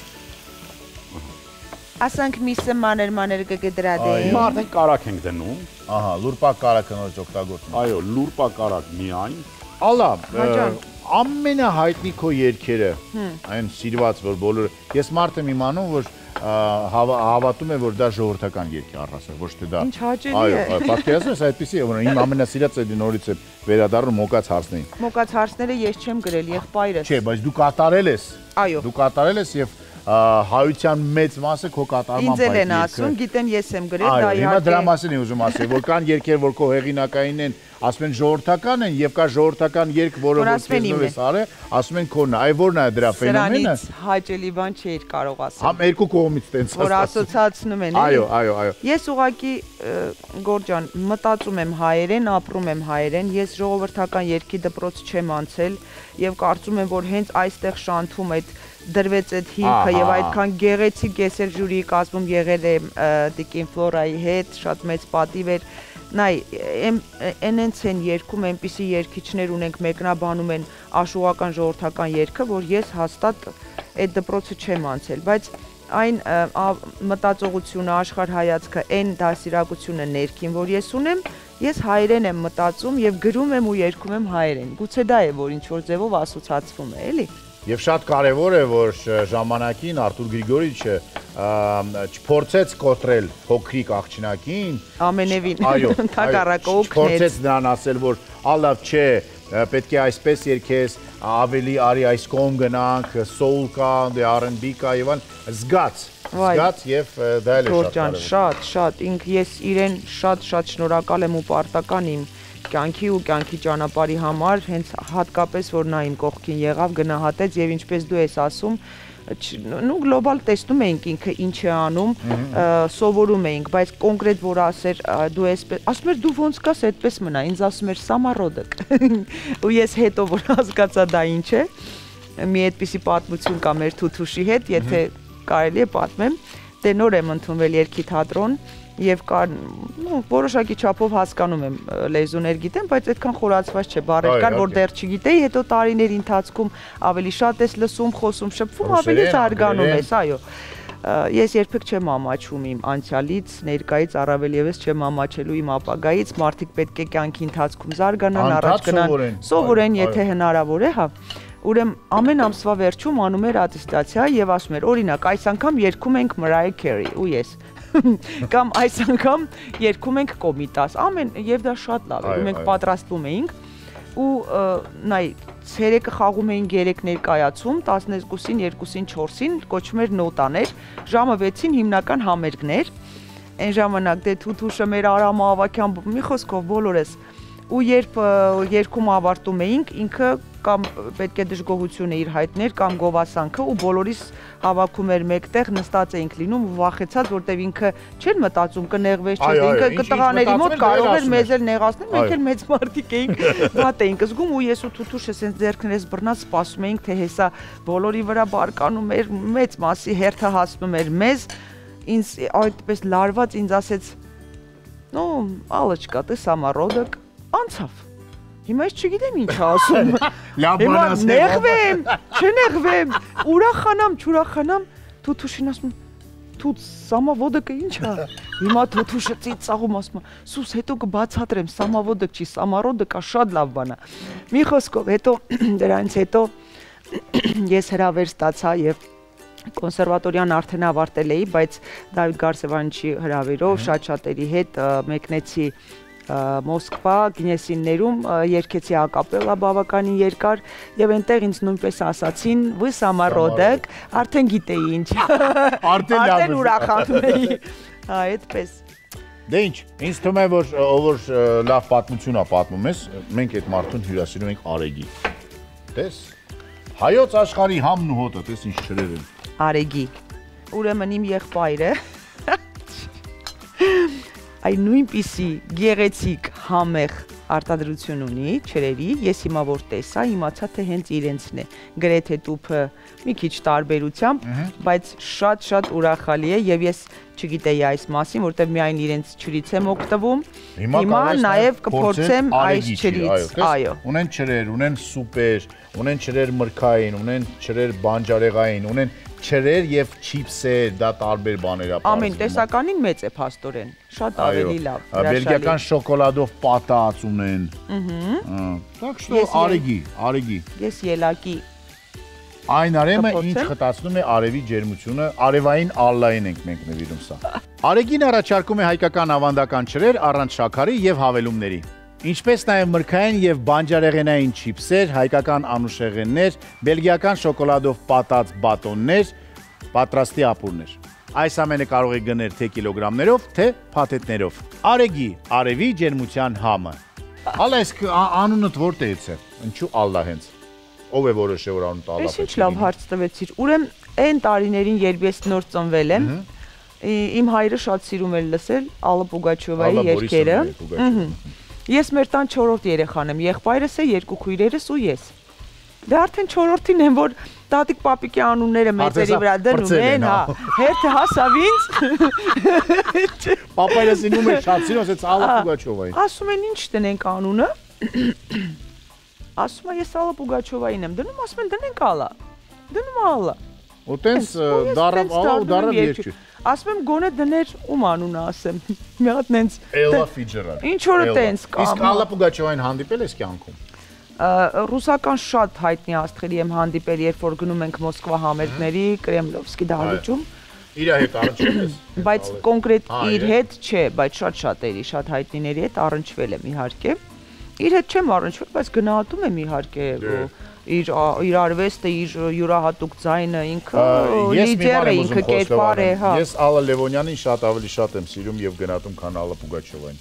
Ասանք միսը մանր կգդրադեին։ Հիմա արդեն կարակ ենք դնում։ Ահա, լուրպա կարակը նորից օգտագործում։ Այո, լուրպա կարակ միայն։ Ալա, ամենահայտնի քո երգերը, այն սիրված, որ բոլորը, ես մարդ եմ իմանում, որ հավատում է, որ դա ժողովրդական երգ է առհասարակ, ոչ թե դա։ Ինչ հաճելի է։ Այո, պատկերացնում ես այդպեսի, որ իմ ամենասիրած էլի նորից է վերադառնում մոկած հարցներին։ Մոկած հարցները ես չեմ գրել, եղբայրս։ Չէ, բայց դու կատարել ես։ Այո։ Դու կատարել ես եւ հայության մեծ մասը քո կատարման Ինձ էլ են ասում, գիտեն ես եմ գրել, դա իհարկե։ Հիմա դրա մասին եմ ուզում ասել, որ կան երգեր, որ քո հեղինակային են, ասում են ժողովրդական են եւ կա ժողովրդական երգ, որը որ քեզնով ես արել, ասում են քոնն է, այ որն է դրա ֆենոմենը։ Սրանից հաճելի բան չէր կարող ասել։ Համ երկու կողմից տենց որ ասոցացնում են, էլի։ Այո։ Ես ուղղակի Գորջան, մտածում եմ հայերեն, ապրում եմ հայերեն, ես ժողովրդական երգի դպրոց չեմ անցել եւ կարծում եմ, որ հենց այստեղ շանթում այդ դրվեց այդ հիմքը եւ այդքան գեղեցիկ ես էլ ժյուրիի կազմում եղել եմ Տիկին Ֆլորայի հետ, շատ մեծ պատիվ էր։ Նայ, այնց են երգում, այնպիսի երգիչներ ունենք, մեկնաբանում են աշուղական ժողովրդական երգը, որ ես հաստատ այդ դպրոցը չեմ անցել, բայց այն մտածողությունը, աշխարհայացքը, այն դասիրակությունը ներքին, որ ես ունեմ, ես հայերեն եմ մտածում եւ գրում եմ ու երգում եմ հայերեն։ Գուցե դա է, որ ինչ որ ձևով ասոցացվում է, էլի։ Եվ շատ կարևոր է, որ ժամանակին Արտուր Գրիգորիչը չփորձեց կոտրել փոքրիկ աղջնակին, ամենևին հակառակը օգնեց, փորձեց նրան ասել, որ ալավ չէ, պետք է այսպես երգես, ավելի արի այս կողմ գնանք, soul կա, R&B կա եւ այլն, զգաց եւ դա էլ է շատ կարևոր։ Շատ, ես իրեն շատ շնորհակալ եմ ու պարտական իմ կյանքի ու կյանքի ճանապարհի համար, հենց հատկապես որ նա իմ կողքին եղավ, գնահատեց եւ ինչպես դու ես ասում, գլոբալ տեսնում էինք ինքը ինչ է անում, սովորում էինք, բայց կոնկրետ որ ասեր դու էսպես, ասում էր դու ոնց կաս այդպես մնա, ինձ ասում էր սամարոդակ։ Ու ես հետո որ հասկացա դա ինչ է, մի այդպիսի պատմություն կա մեր Թութուշի հետ, եթե կարելի է պատմեմ, դե նոր եմ ընդունվել երգի թատրոն եւ կար որոշակի չափով հասկանում եմ լեզուներ գիտեմ, բայց այդքան խորացված չէ, բառեր կար, որ դեռ չգիտեի, հետո տարիների ընթացքում ավելի շատ ես լսում, խոսում, շփվում, ավելի զարգանում ես, այո։ Ես երբեք չեմ ամաչում իմ անցյալից, ներկայից, առավել եւս չեմ ամաչելու իմ ապագայից, մարդիկ պետք է կյանքի ընթացքում զարգանան, առաջ գնան, սովորեն, եթե հնարավոր է, հա։ Ուրեմն ամեն ամսվա վերջում անում էր ատեստացիա եւ ասում էր, օրինակ, այս անգամ երգում ենք Mariah Carey ու ես կամ այս անգամ երգում ենք Կոմիտաս, եւ դա շատ լավ է, մենք պատրաստվում էինք ու նայ ցերեկը խաղում էինք 3 ներկայացում, 12-ին, 2-ին, 4-ին, կոչվում էր նոտաներ, ժամը 6-ին հիմնական համերգներ, այն ժամանակ դե Թութուշը մեր Արամը Ավակյան, մի խոսքով բոլորս ու երբ երկում ավարտում էինք, ինքը կամ պետք է դժգոհություն է իր հայտներ կամ գովասանքը ու բոլորիս հավաքում էր մեկտեղ, նստած էինք լինում ու վախեցած, որտեվ ինքը չէր մտածում կնեղվես, չէ, ինքը տղաների մոտ կարող էր մեզ էլ նեղացնել, մենք էլ մեծ մարդիկ էինք, վատ էինք զգում ու ես ու Թութուշը սենց ձեռքներս բռնած սպասում էինք, թե հեսա բոլորի վրա բարկանում էր, մեծ մասի հերթը հասնում էր մեզ, ինձ այդպես լարված ինձ ասեց, «Ну, Ալочка, ты самородок», անցավ։ Հիմա ես չգիտեմ ինչ ասում։ Հիմա նեղվեմ, չնեղվեմ, ուրախանամ, չուրախանամ, Թութուշին ասում, Թութ, սամավոդկը ինչ է։ Հիմա Թութուշը ծիծաղում ասում, սուս հետո կբացատրեմ, սամավոդկ չի, սամարոդկա շատ լավ բան է։ Մի խոսքով, հետո դրանից հետո ես հրավեր ստացա եւ կոնսերվատորիան արդեն ավարտել էի, բայց Դավիթ Գարսևանչի հրավերով շատ-շատերի հետ մեկնեցի Մոսկվա, Գնեսիններում երգեցի ակապելա բավականին երկար եւ այնտեղ ինձ նույնպես ասացին «Вы самородок», արդեն գիտեի ինչ։ Արդեն ուրախանում էի։ Հա, այդպես։ Դե ինչ, ինձ թվում է որ ով լավ պատմություն է պատմում ես, մենք այդ մարդուն հյուրասիրում ենք Արեգի։ Տես։ Հայոց աշխարհի համն ու հոտը, տես ինչ չրեր են։ Արեգի։ Ուրեմն իմ եղբայրը այն նույնպիսի գեղեցիկ համեղ արտադրություն ունի չրերի, ես հիմա որ տեսա, իմացա թե հենց իրենցն է, գրեթե տուփը մի քիչ տարբերությամբ, բայց շատ ուրախալի է եւ ես չգիտեի այս մասին, որտեղ միայն իրենց չրից եմ օգտվում, հիմա նաեւ կփորձեմ այս չրից, այո։ Ունեն չրեր, ունեն սուպեր, ունեն չրեր մրգային, ունեն չրեր բանջարեղային, ունեն չրեր եւ չիփսեր, դա տարբեր բաներ է։ Ամեն տեսականին մեծ է փաստորեն, շատ ավելի լավ։ Բելգիական շոկոլադով պատած ունեն։ Так что Արեգի։ Ես ելակի։ Այն արեմը ինչ խտացնում է արևի ջերմությունը, արևային ալլային ենք մենք նվիրում սա։ Արեգին առաջարկում է հայկական ավանդական չրեր առանց շաքարի եւ հավելումների։ Ինչպես նաև մրգային եւ բանջարեղենային չիփսեր, հայկական անուշեղեններ, բելգիական շոկոլադով պատած բատոններ, պատրաստի ապուրներ։ Այս ամենը կարող է գնել թե կիլոգրամներով, թե փաթեթներով։ Արեգի, արևի ջերմության համը։ Ալա այս անունդ որտեղից է։ Ինչու Ալլա հենց։ Ով է որոշել որ անունը Ալլա։ Ես ինչ լավ հարց տվեցիր։ Ուրեմն այն տարիներին, երբ ես նոր ծնվել եմ, իմ հայրը շատ սիրում էր լսել Ալլա Պուգաչովայի երգերը։ Ես մեր տան 4-րդ երեխան եմ, եղբայրս է, երկու քույրերս ու ես։ Դե արդեն 4-րդին եմ, որ տատիկ պապիկի անունները մեծերի վրա դնում են, հա, հերթը հասավ ինձ։ Պապայրս ինում է շատ սիրում, ասեց Ալլա Պուգաչովային։ Ասում են ինչ տնենք անունը։ Ասում է ես Ալլա Պուգաչովային եմ դնում, ասում են դնենք Ալլա։ Դնում Ալլա։ Ու տենց դարավ Ալլա ու դարավ երկու։ Ասում եմ գոնե դներ ում անունը ասեմ։ Մի հատ նենց Էլլա Ֆիջերալդ։ Ինչ որ տենց կամ։ Իսկ Ալլա Պուգաչովային հանդիպել ես կյանքում։ Ռուսական շատ հայտնի աստղերի եմ հանդիպել, երբ որ գնում ենք Մոսկվա համերգների, Կրեմլովսկի դահլիճում։ Իր հետ առնչվել ես։ Բայց կոնկրետ իր հետ չէ, բայց շատ-շատերի, շատ հայտնիների հետ առնչվել եմ իհարկե։ Իր հետ չեմ առնչվել, բայց գնահատում եմ իհարկե իր արվեստը, իր յուրահատուկ ձայնը, ինքը լիդեր է, ինքը կերպար է, հա։ Ես Ալլա Լևոնյանին ավելի շատ եմ սիրում եւ գնահատում, քան Ալլա Պուգաչովային։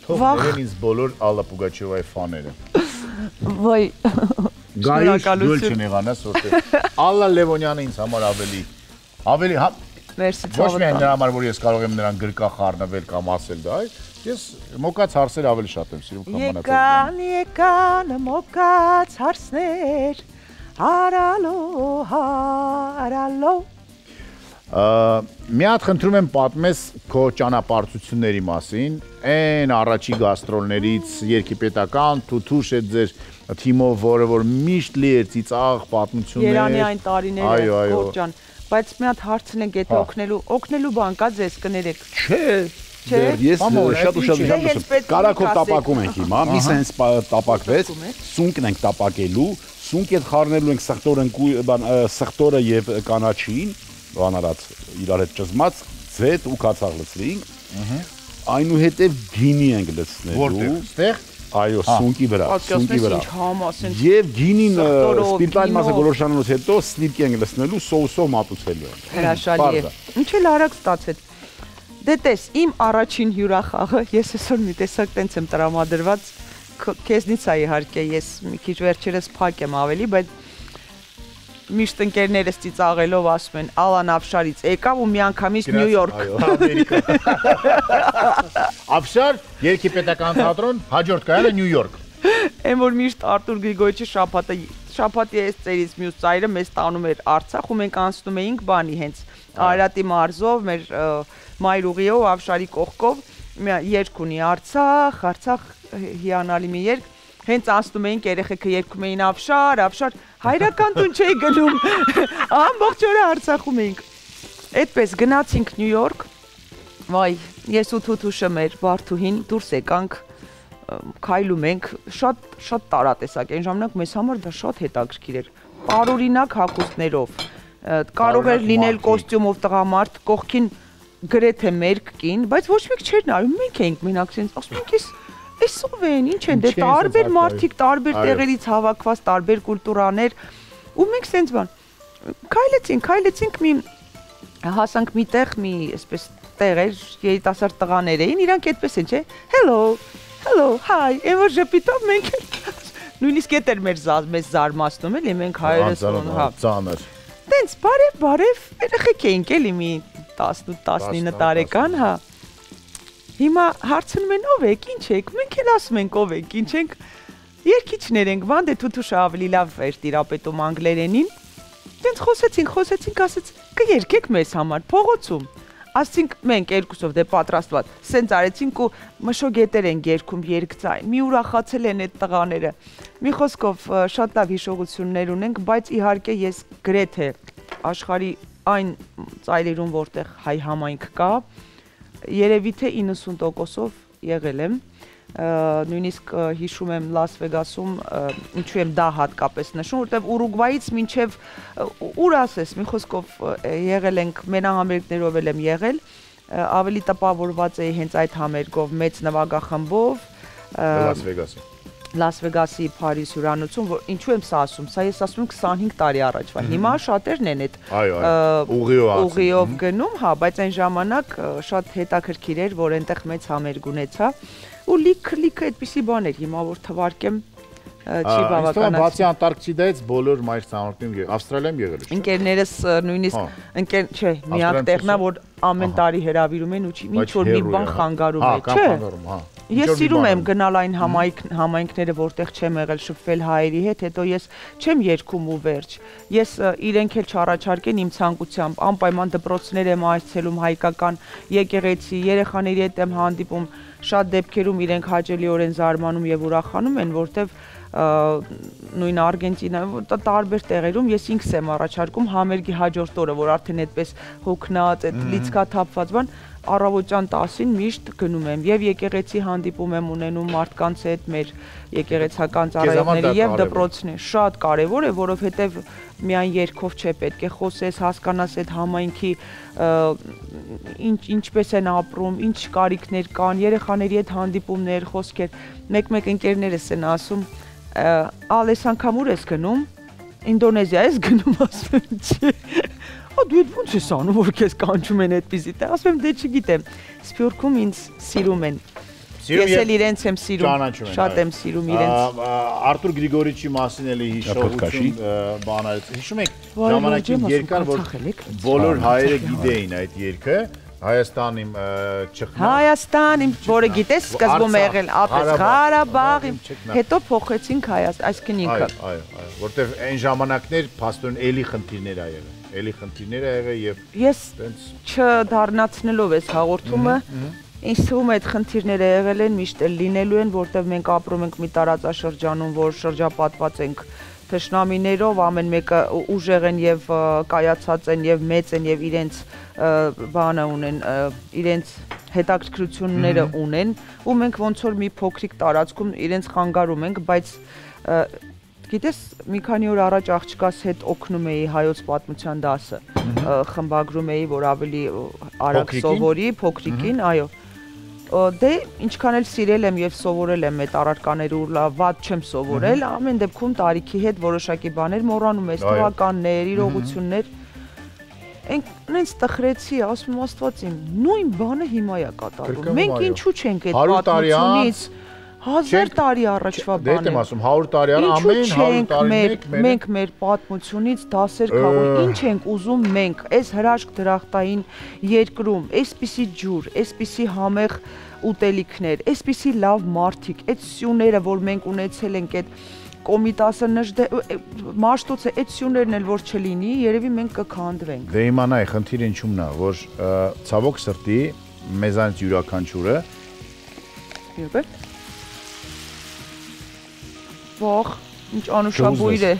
Թող ներեն ինձ բոլոր Ալլա Պուգաչովայի ֆաները։ Վայ։ Գայış չնեղանաս որտեղ Ալլա Լևոնյանը ինձ համար ավելի հա։ Մերսի Ոչ միայն նրա համար, որ ես կարող եմ նրան գրկա խառնվել կամ ասել դա, ես մոկած հարցեր ավելի շատ եմ սիրում, քան մանածով։ Եկան մոկած հարցներ, հարալո։ Մի հատ խնդրում եմ պատմես քո ճանապարհությունների մասին, այն առաջի գաստրոլներից երկիպետական Թութուշ է ձեր թիմով, որը որ միշտ լի էր ծիծաղ պատմություններ։ Երանի այն տարիները, Գորջան, բայց մի հատ հարցնենք, եթե օգնելու բան կա ձեզ կներեք։ Չէ, ես շատ ուշադրություն կարակով տապակում ենք հիմա, մի սենց տապակվեց, սունկն ենք տապակելու, սունկ հետ խառնելու ենք սխտորը եւ կանաչին, բանարած իրար հետ ճզմած, ձետ ու կացաղ լցրինք, այնուհետև գինի ենք լցնելու։ Որտեղ, ստեղ։ Այո, սունկի վրա։ Եվ գինին սպիրտային մասը գոլորշանելուց հետո սլիպկի ենք լցնելու, սոուսով մատուցելու ենք։ Հրաշալի է։ Ինչ էլ արագ ստացվեց։ Դե տես, իմ առաջին հյուրախաղը, ես այսօր մի տեսակ տենց եմ տրամադրված, քեզնից է իհարկե, ես մի քիչ վերջերս փակ եմ ավելի, բայց միշտ ընկերներս ծիծաղելով ասում են Ալան Աֆշարից եկավ ու միանգամից Նյու Յորք։ Ամերիկա։ Աֆշար, Երգի պետական թատրոն, հաջորդ կայանը Նյու Յորք։ Այն որ միշտ Արտուր Գրիգորյevի շաբաթի այս ծերից մյուս ծայրը մեզ տանում էր Արցախ ու մենք անցնում էինք բանի հենց Արարատի մարզով, մեր մայրուղիով, Աֆշարի կողքով երգ ունի Արցախ հիանալի մի երգ, հենց անցնում էինք երեխեքը երգում էին Աֆշար, հայրական տուն չէի գնում, ամբողջ օրը Արցախում էինք։ Այդպես գնացինք Նյու Յորք, վայ, ես ու Թութուշը մեր Բարթուհին դուրս եկանք, քայլում ենք, շատ տարատեսակ, այն ժամանակ մեզ համար դա շատ հետաքրքիր էր, տարօրինակ հագուստներով, կարող էր լինել կոստյումով տղամարդ, կողքին գրեթե մերկ կին, բայց ոչ մեկ չէր նայում, մենք էինք մենակ sense, ասում ենք էս ով են, ինչ են, դե տարբեր մարդիկ, տարբեր տեղերից հավաքված, տարբեր կուլտուրաներ, ու մենք sense բան, քայլեցինք մի հասանք մի տեղ, մի այսպես տեղեր, երիտասարդ տղաներ էին, իրանք այդպես են, չէ, hello, hi, ևոր ժպիտով մենք նույնիսկ էդ էր մեզ զարմացնում էլի, մենք հայերս ծանր։ Տենց բարև, երեխեք էինք էլի մի 18-19 տարեկան, հա։ Հիմա հարցնում են ով եք, ինչ եք, մենք էլ ասում ենք ով եք, ինչ ենք, երգիչներ ենք, բան դե Թութուշը ավելի լավ էր տիրապետում անգլերենին, տենց խոսեցինք, ասեց, կերգեք մեզ համար, փողոցում, ասցինք մենք երկուսով դե պատրաստված, սենց արեցինք ու մշոգետեր են երգում երգծային, մի ուրախացել են այդ տղաները, մի խոսքով շատ լավ հիշողություններ ունենք, բայց իհարկե ես գրեթե աշխարհի այն ծայրերում, որտեղ հայ համայնք կա, երևի թե 90%-ով եղել եմ, նույնիսկ հիշում եմ Լաս Վեգասում, ինչու եմ դա հատկապես նշում, որտեղ Ուրուգվայից մինչև ուր ասես, մի խոսքով եղել ենք, մենահամերգներով եմ եղել, ավելի տպավորված էի հենց այդ համերգով, մեծ նվագախմբով, Լաս Վեգասի Փարիզ հյուրանոցում, որ ինչու եմ սա ասում, սա ես ասում եմ 25 տարի առաջվա, հիմա շատերն են այդ ուղիով գնում, հա, բայց այն ժամանակ շատ հետաքրքիր էր, որ այնտեղ մեծ համերգ ունեցա, ու լիքը այդպիսի բան էր, հիմա որ թվարկեմ չի բավականացնում։ Բացի Անտարկտիդայից բոլոր մայրցամաքներում Ավստրալիայում եղել եք։ Ընկերներս նույնիսկ չէ, միակ տեղն է, որ ամեն տարի հրավիրում են ու ինչ որ մի բան խանգարում է, չէ։ Ես սիրում եմ գնալ այն համայնքները, որտեղ չեմ եղել շփվել հայերի հետ, հետո ես չեմ երգում ու վերջ։ Ես իրենք էլ չառաջարկեն իմ ցանկությամբ, անպայման դպրոցներ եմ այցելում հայկական եկեղեցի, երեխաների հետ եմ հանդիպում, շատ դեպքերում իրենք հաճելիորեն զարմանում եւ ուրախանում են, որտեղ նույն Արգենտինայում տարբեր տեղերում ես ինքս եմ առաջարկում համերգի հաջորդ օրը, որ արդեն այդպես հոգնած, այդ լիցքաթափված բան առավոտյան 10-ին միշտ գնում եմ եւ եկեղեցի հանդիպում եմ ունենում մարդկանց հետ մեր եկեղեցական ծառայողների եւ դպրոցներ շատ կարեւոր է, որովհետեւ միայն երգով չէ պետք է խոսես, հասկանաս այդ համայնքի ինչպես են ապրում, ինչ կարիքներ կան, երեխաների հետ հանդիպումներ, խոսքեր, մեկ-մեկ ընկերներս են ասում ալես անգամ ուր ես գնում, Ինդոնեզիա ես գնում, ասում եմ չի, դու այդ ոնց ես անում, որ քեզ կանչում են այդպիսի տեղ, ասում եմ դե չգիտեմ, Սփյուռքում ինձ սիրում են, ես էլ իրենց եմ սիրում, շատ եմ սիրում իրենց։ Արտուր Գրիգորյevի մասին էլի հիշողություն բանալից, հիշում եք ժամանակին երկար, որ բոլոր հայերը գիտեին այդ երգը, Հայաստանիմ չխնա։ Հայաստանիմ, որը գիտես, սկզբում է եղել ապես Ղարաբաղ, հետո փոխեցինք Հայաստան, այսինքն ինքը։ Այո, որտեվ այն ժամանակներ փաստորեն էլի խնդիրներ ա եղել, եւ ես չդառնացնելով այս հաղորդումը, ինձ թվում է այդ խնդիրները եղել են, միշտ էլ լինելու են, որտեվ մենք ապրում ենք մի տարածաշրջանում, որ շրջապատված ենք թշնամիներով, ամեն մեկը ուժեղ են եւ կայացած են եւ մեծ են եւ իրենց բանը ունեն, իրենց հետաքրքրությունները ունեն ու մենք ոնց որ մի փոքրիկ տարածքում իրենց խանգարում ենք, բայց գիտես, մի քանի օր առաջ աղջկաս հետ օգնում էի հայոց պատմության դասը, խմբագրում էի, որ ավելի արագ սովորի, փոքրիկին, այո։ Դե ինչքան էլ սիրել եմ եւ սովորել եմ այդ առարկաները ու վատ չեմ սովորել, ամեն դեպքում տարիքի հետ որոշակի բաներ մոռանում ես, թվականներ, իրողություններ։ Այնց տխրեցի, ասում եմ Աստված իմ, նույն բանը հիմա է կատարվում։ Մենք ինչու չենք այդ պատմությունից 1000 տարի առաջվա բան է։ Դե եմ ասում 100 տարի առ ամեն 100 տարի մենք մեր պատմությունից դասեր քաղու, ինչ ենք ուզում մենք, այս հրաշք դրախտային երկրում, այսպիսի ջուր, այսպիսի համեղ ուտելիքներ, այսպիսի լավ մարդիկ, այդ սյուները, որ մենք ունեցել ենք, այդ Կոմիտասը մաշտոց է, այդ սյուներն էլ որ չլինի, երևի մենք կքանդվենք։ Դե իմանայի, խնդիրը ինչումն է, որ ցավոք սրտի մեզանից յուրաքանչյուրը Վախ, ինչ անուշաբույր է։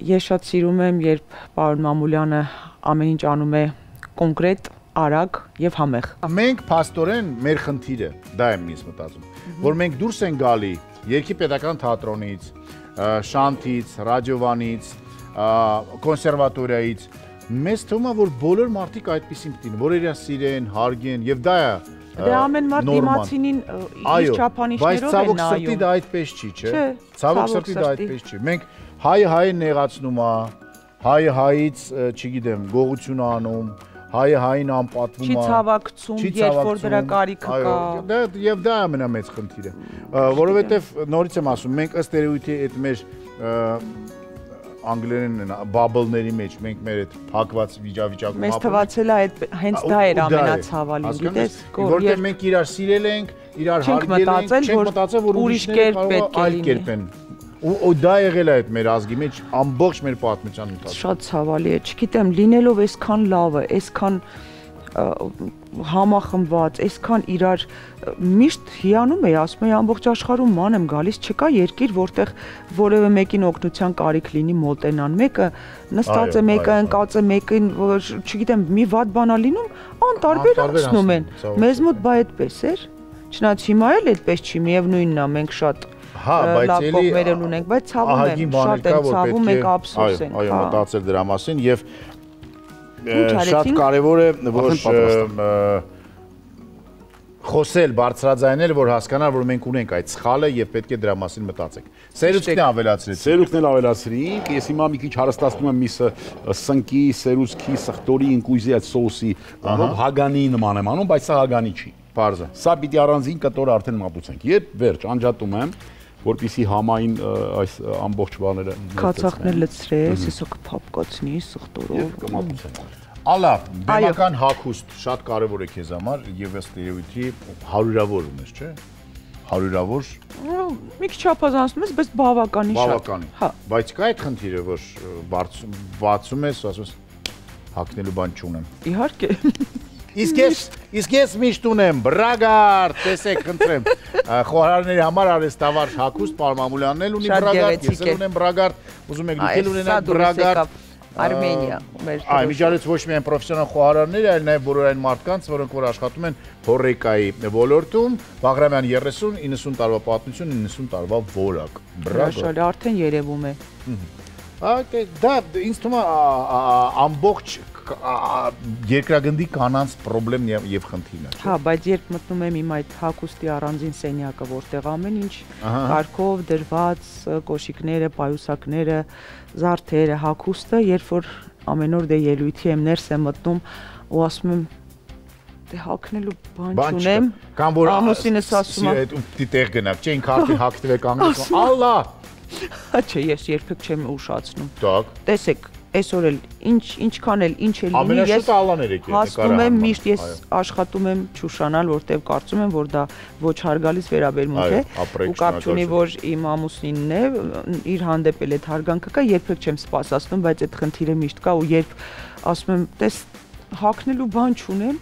Ես շատ սիրում եմ, երբ պարոն Մամուլյանը ամեն ինչ անում է կոնկրետ, արագ եւ համեղ։ Մենք փաստորեն մեր խնդիրը, դա եմ ինձ մտածում, որ մենք դուրս են գալի Երգի պետական թատրոնից, Շանթից, ռադիովանից, կոնսերվատորիայից, մեզ թվում է, որ բոլոր մարդիկ այդպիսին պիտի, որ իրար սիրեն, հարգեն եւ դա է Դե ամեն մարդ դիմացինին իր չափանիշներով է նայում։ Բայց ցավոք սրտի դա այդպես չի, չէ՞։ Ցավոք սրտի դա այդպես չի։ Մենք հայը նեղացնում է, հայը հայից, չգիտեմ, գողություն անում, հայը հային անպատվում է։ Չի ցավակցում, երբ որ դրա կարիքը կա։ Եվ դա է ամենամեծ խնդիրը, որովհետև նորից եմ ասում, մենք ըստ երևույթի այդ մեր անգլերեն բաբլների մեջ մենք մեր այդ փակված վիճակում մեզ թվացել է հենց դա էր ամենացավալին, գիտես, որտեղ մենք իրար սիրել ենք, իրար հարգել ենք, չենք մտածել, որ ուրիշները կարող այլ կերպ են։ Ու դա եղել է այդ մեր ազգի մեջ ամբողջ մեր պատմության ընթացքում։ Շատ ցավալի է, չգիտեմ, լինելով այսքան լավը, այսքան համախմբված, այսքան իրար միշտ հիանում էի, ասում էի ամբողջ աշխարհում ման եմ գալիս, չկա երկիր, որտեղ որևէ մեկին օգնության կարիք լինի մոտենան, մեկը նստած է, մեկը ընկած է, մեկին, չգիտեմ, մի վատ բան ա լինում, անտարբեր անցնում են։ Մեզ մոտ բա այդպես էր։ Չնայած հիմա էլ այդպես չի, միևնույնն է, մենք շատ լավ կողմեր ունենք, բայց ցավում եմ, շատ եմ ցավում, մենք ափսոս ենք։ Այո, մտածել դրա մասին եւ շատ կարևոր է որ խոսել, բարձրաձայնել, որ հասկանալ, որ մենք ունենք այդ սխալը եւ պետք է դրա մասին մտածենք։ Սերուցքն ավելացրեցի։ Սերուցքն էլ ավելացրի, ես հիմա մի քիչ հարստացնում եմ մի սնկի, սերուցքի, սխտորի, ինկույզի այդ սոուսի, հագանի նման եմ անում, բայց սա հագանի չի։ Պարզը։ Սա պիտի առանձին կտորը արդեն մատուցենք։ Երբ վերջ անջատում եմ, որպեսզի համային այս ամբողջ բաները քացախներ լցրես, այսօ կփապկացնի սխտորով կմատուցենք։ Ալա, բեմական հագուստ շատ կարևոր է քեզ համար եւ ըստ երևույթի հարյուրավոր ունես, չէ՞։ Հարյուրավոր։ Մի քիչ չափազանցում ես, բայց բավականին շատ։ Բավականին։ Հա։ Բայց կա այդ խնդիրը, որ բացում ես, ասես հագնելու բան չունեմ։ Իհարկե։ Իսկ ես միշտ ունեմ, բրագար, տեսեք, խնդրեմ, խոհարարների համար արեստավար հագուստ, պարոն Մամուլյանն էլ ունի բրագար, ես էլ ունեմ բրագար, ուզում եք դուք էլ ունենաք բրագար։ Արմենիա, մեր այ միջալից ոչ միայն պրոֆեսիոնալ խոհարարներ, այլ նաև բոլոր այն մարդկանց, որոնք որ աշխատում են հորեկայի ոլորտում, Բաղրամյան 30-90 տարվա պատմություն, 90 տարվա որակ։ Բրագար, արդեն երևում է։ Դա ինձ թվում է ամբողջ երկրագնդի կանանց խնդիրն եւ խնդիրն է։ Հա, բայց երբ մտնում եմ իմ այդ հագուստի առանձին սենյակը, որտեղ ամեն ինչ կարգով դրված, կոշիկները, պայուսակները, զարդերը, հագուստը, երբ որ ամեն օր դե ելույթի եմ ներս եմ մտնում ու ասում եմ դե հագնելու բան չունեմ, կամ որ ամուսինս ասում է դի տեղ գնաք, չէ, ինքը արդեն հագնվեք անգամ, ալլա։ Չէ, ես երբեք չեմ ուշացնում։ Տակ։ Տեսեք, այսօր էլ ինչքան էլ ինչ էլ լինի, ես հասնում եմ միշտ ես աշխատում եմ չուշանալ, որտեղ կարծում եմ, որ դա ոչ հարգալից վերաբերմունք է, ու կարծ ունի, որ իմ ամուսինն է, իր հանդեպ էլ այդ հարգանքը կա, երբեք չեմ սպասացնում, բայց այդ խնդիրը միշտ կա ու երբ ասում եմ, տես հագնելու բան չունեմ,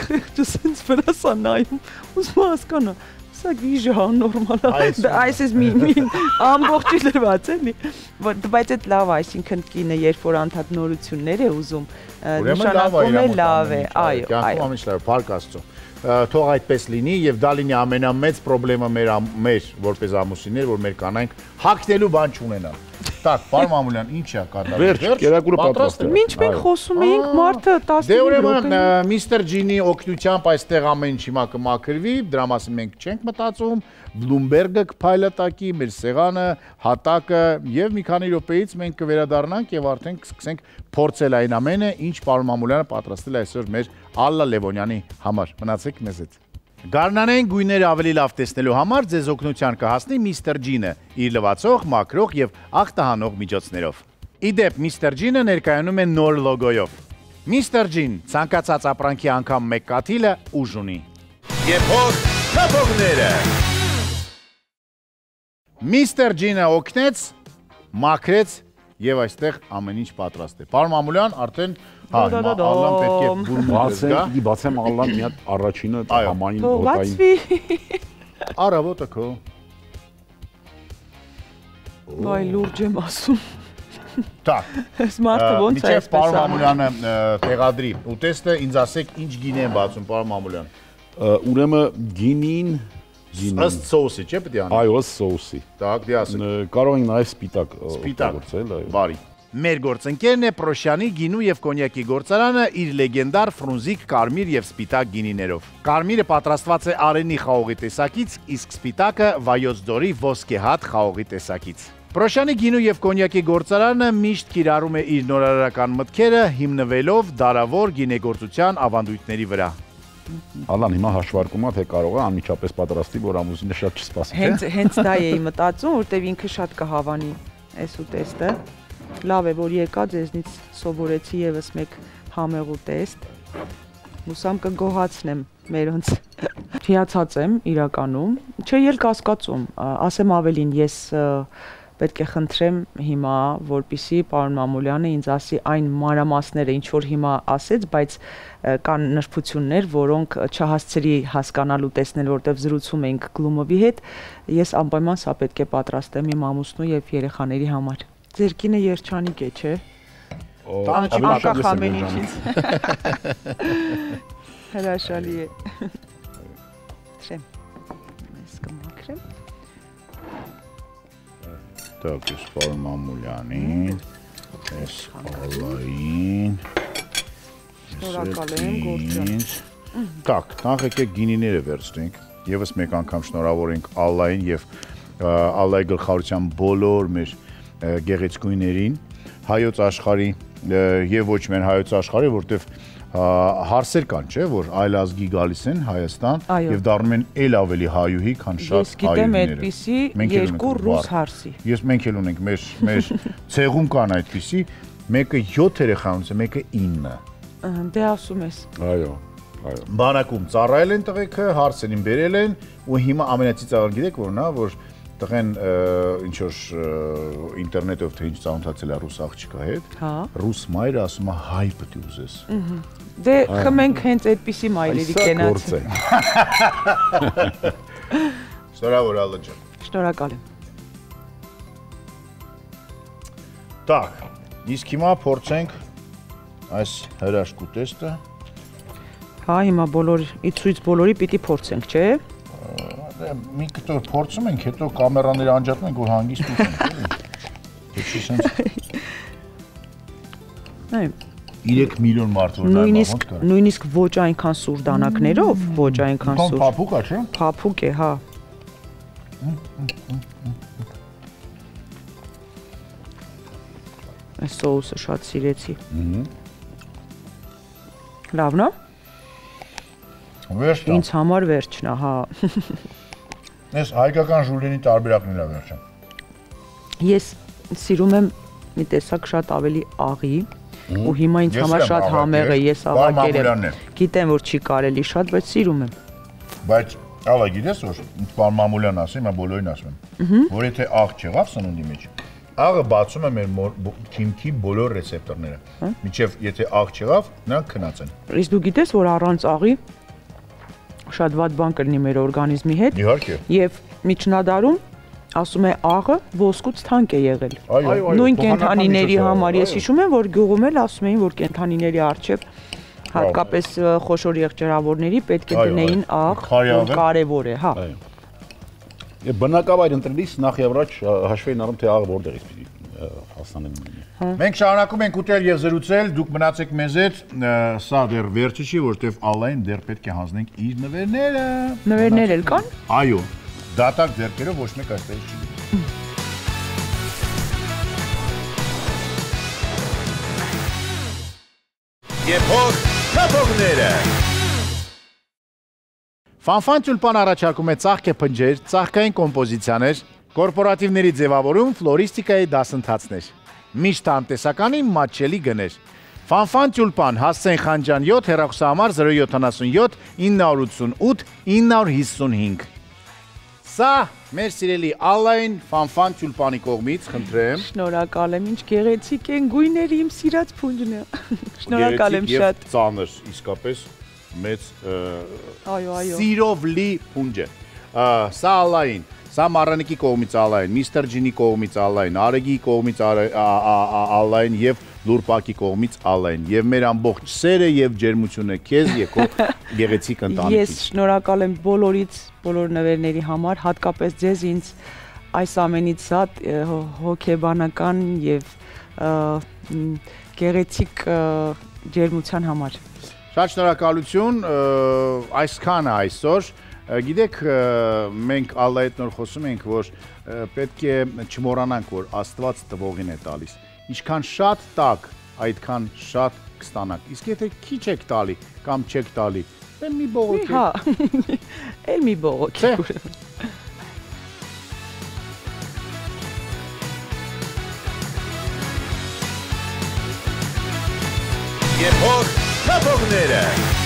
խեղճը սենց վրաս է նայում, ուզում հասկանա Սա գիժը աննորմալ է, այս ես մի ամբողջի լրված էլի, բայց այդ լավ է, այսինքն կինը երբ որ անդադ նորություններ է ուզում, նշանակում է լավ է, այո, կյանքում ամեն ինչ լավ է, փառք Աստծո, թող այդպես լինի եւ դա լինի ամենամեծ խնդրեմը մեր որպես ամուսիններ, որ մեր կանայք հագնելու բան չունենան։ Так, պարոն Մամուլյան, ինչ է կատարվում։ Վերջ, կերակուրը պատրաստ է։ Մինչ մենք խոսում էինք, մարդը 15 Դե ուրեմն Միսթեր Ջինի օգնությամբ այստեղ ամեն ինչ հիմա կմաքրվի, դրա մասին մենք չենք մտածում։ Bloomberg-ը կփայլատակի, մեր սեղանը, հատակը եւ մի քանի րոպեից մենք կվերադառնանք եւ արդեն կսկսենք փորձել այն ամենը, ինչ պարոն Մամուլյանը պատրաստել է այսօր մեր Ալլա Լևոնյանի համար։ Մնացեք մեզ հետ։ Գարնանային գույները ավելի լավ տեսնելու համար ձեզ օգնության կհասնի Mr. Gin-ը իր լվացող, մաքրող եւ ախտահանող միջոցներով։ Իդեպ Mr. Gin-ը ներկայանում է նոր լոգոյով։ Mr. Gin ցանկացած ապրանքի անգամ մեկ կաթիլը ուժ ունի։ Եփող թափողները։ Mr. Gin-ը օգնեց, մաքրեց եւ այստեղ ամեն ինչ պատրաստ է։ Պարոն Մամուլյան, արդեն Ալլան պետք է բուրմունքը գա։ Բացեմ Ալլան մի հատ առաջինը համանին Բացվի։ Առավոտը քո։ Վայ լուրջ եմ ասում։ Так։ Սմարտը ոնց է այսպես։ Պարոն Մամուլյանը տեղադրի։ Ուտեստը ինձ ասեք ինչ գինի են բացում, պարոն Մամուլյան։ Ուրեմն գինին Ըստ սոուսի, չէ՞ պետք է անի։ այո, սոուսի։ Так, դե ասեք։ Կարող ենք նաև սպիտակ Սպիտակ, այո։ բարի։ Մեր գործընկերն է Պրոշյանի գինու եւ կոնյակի գործարանը իր լեգենդար ֆրունզիկ կարմիր եւ սպիտակ գինիներով։ Կարմիրը պատրաստված է արենի խաղողի տեսակից, իսկ սպիտակը վայոց ձորի ոսկեհատ խաղողի տեսակից։ Պրոշյանի գինու եւ կոնյակի գործարանը միշտ կիրառում է իր նորարարական մտքերը, հիմնվելով դարավոր գինեգործության ավանդույթների վրա։ Ալան հիմա հաշվարկում է թե կարող է անմիջապես պատրաստի, որ ամուսինը շատ չսպասի, չէ՞։ Հենց դա էի մտածում, որտեվ ինքը շատ կհավանի այս ուտեստը։ Լավ է, որ եկա ձեզնից սովորեցի եւս մեկ համեղ ուտեստ։ Հուսամ կգոհացնեմ մերոնց։ Հիացած եմ իրականում, չէ ել կասկածում, ասեմ ավելին, ես պետք է խնդրեմ հիմա, որպիսի պարոն Մամուլյանը ինձ ասի այն մանրամասները, ինչ որ հիմա ասեց, բայց կան նրբություններ, որոնք չհասցրի հասկանալ ու տեսնել, որտեվ զրուցում էինք Գլումովի հետ, ես անպայման սա պետք է պատրաստեմ իմ ամուսնու եւ երեխաների համար։ Ձեր կինը երջանիկ է, չէ՞։ Անկախ ամեն ինչից։ Հրաշալի է։ Շեմ։ Ես կմաքրեմ։ Так, ես պարոն Մամուլյանին, ես Ալլային, Շնորհակալ եմ գործը։ Так, նախ եկեք գինիները վերցնենք, եւս մեկ անգամ շնորհավորենք Ալլային եւ Ալլայի գլխավորության բոլոր մեր գեղեցկույներին, հայոց աշխարհի եւ ոչ միայն հայոց աշխարհի, որտեվ հարսեր կան, չէ, որ այլ ազգի գալիս են Հայաստան եւ դառնում են ել ավելի հայուհի, քան շատ հայուհիները։ Ես գիտեմ այդպիսի երկու ռուս հարսի։ Մենք էլ ունենք մեր ցեղում կան այդպիսի, մեկը 7 երեխա ունի, մեկը 9։ Դե ասում ես։ Այո։ Բանակում ծառայել են տղեկը, հարսերին բերել են ու հիմա ամենածիծաղը գիտեք որն է, որ տղեն ինչ որ ինտերնետով թե ինչ ծանոթացել է ռուս աղջկա հետ։ Ռուս մայրը ասում է հայ պետք է ուզես։ Դե խմենք հենց այդպիսի մայրերի կենացի։ Շնորհավոր Ալլա ջան։ Շնորհակալ եմ։ Так, իսկ հիմա փորձենք այս հրաշք ուտեստը։ Հա, հիմա իցույց բոլորի պիտի փորձենք, չէ՞։ Մի կտոր փորձում ենք, հետո կամերաները անջատում ենք, որ հանգիստ ուտենք։ Դե չի սենց։ 3 միլիոն մարդ որ նայում նույնիսկ ոչ այնքան սուր դանակներով, ոչ այնքան սուր։ Փափուկ է, չէ՞։ Փափուկ է, հա։ Այս սոուսը շատ սիրեցի։ Լավն է։ Վերջն է։ Ինձ համար վերջն է, հա։ Ես հայկական ժուլենի տարբերակն է վերջը։ Ես սիրում եմ մի տեսակ շատ ավելի աղի ու հիմա ինձ համար շատ համեղ է, ես ավակեր եմ։ Գիտեմ, որ չի կարելի շատ, բայց սիրում եմ։ Բայց ալա գիտես որ ինձ պարոն Մամուլյան ասի, mən բոլորին ասում եմ, որ եթե աղ չեղավ սնունդի մեջ, աղը բացում է մեր քիմքի բոլոր ռեցեպտորները։ Մինչև եթե աղ չեղավ, նրանք քնած են։ Իսկ դու գիտես, որ առանց աղի շատ վատ բան կլինի մեր օրգանիզմի հետ։ Իհարկե։ Եվ միջնադարում ասում է աղը ոսկուց թանկ է եղել։ Նույն կենդանիների համար ես հիշում եմ, որ գյուղում էլ ասում էին, որ կենդանիների առջև հատկապես խոշոր եղջերավորների պետք է դնեին աղ, որ կարևոր է, հա։ Բնակավայր ընտրելիս նախ եւ առաջ հաշվին առնում թե աղը որտեղից պիտի հասանեն։ Մենք շարունակում ենք ուտել եւ զրուցել, դուք մնացեք մեզ հետ, սա դեռ վերջը չի, որտեվ Ալլային դեռ պետք է հանձնենք իր նվերները։ Նվերներ էլ կան։ Այո, դատակ ձեռքերով ոչ մեկ այստեղ չի։ Եփող թափողները։ Ֆանֆան Տյուլպան առաջարկում է ծաղկե փնջեր, ծաղկային կոմպոզիցիաներ, կորպորատիվների ձևավորում, ֆլորիստիկայի դասընթացներ։ Միշտ անտեսականի մատչելի գներ։ Ֆանֆան Տյուլպան, Հասցեն Խանջյան 7, հեռախոսահամար 077 988 955։ Սա մեր սիրելի Ալլային Ֆանֆան Տյուլպանի կողմից, խնդրեմ։ Շնորհակալ եմ, ինչ գեղեցիկ են գույները, իմ սիրած փունջն է։ Շնորհակալ եմ շատ։ Ծանր, իսկապես մեծ Այո։ սիրով լի փունջ է։ Սա Ալլային, սա Մարրանիկի կողմից Ալլային, Միստր Ջինի կողմից Ալլային, Արեգի կողմից Ալլային եւ Լուրպակի կողմից Ալլային եւ մեր ամբողջ սերը եւ ջերմությունը քեզ եկող գեղեցիկ ընտանիքից։ Ես շնորհակալ եմ բոլորից, բոլոր նվերների համար, հատկապես ձեզ ինձ այս ամենից զատ հոգեբանական եւ գեղեցիկ ջերմության համար։ Շատ շնորհակալություն, այսքանը այսօր։ Գիտեք, մենք Ալլայիդ նոր խոսում ենք, որ պետք է չմոռանանք, որ Աստված տվողին է տալիս։ Ինչքան շատ տակ, այդքան շատ կստանաք։ Իսկ եթե քիչ եք տալի կամ չեք տալի, դե մի բողոք եք։ Հա, էլ մի բողոք եք։ Եփող թափողները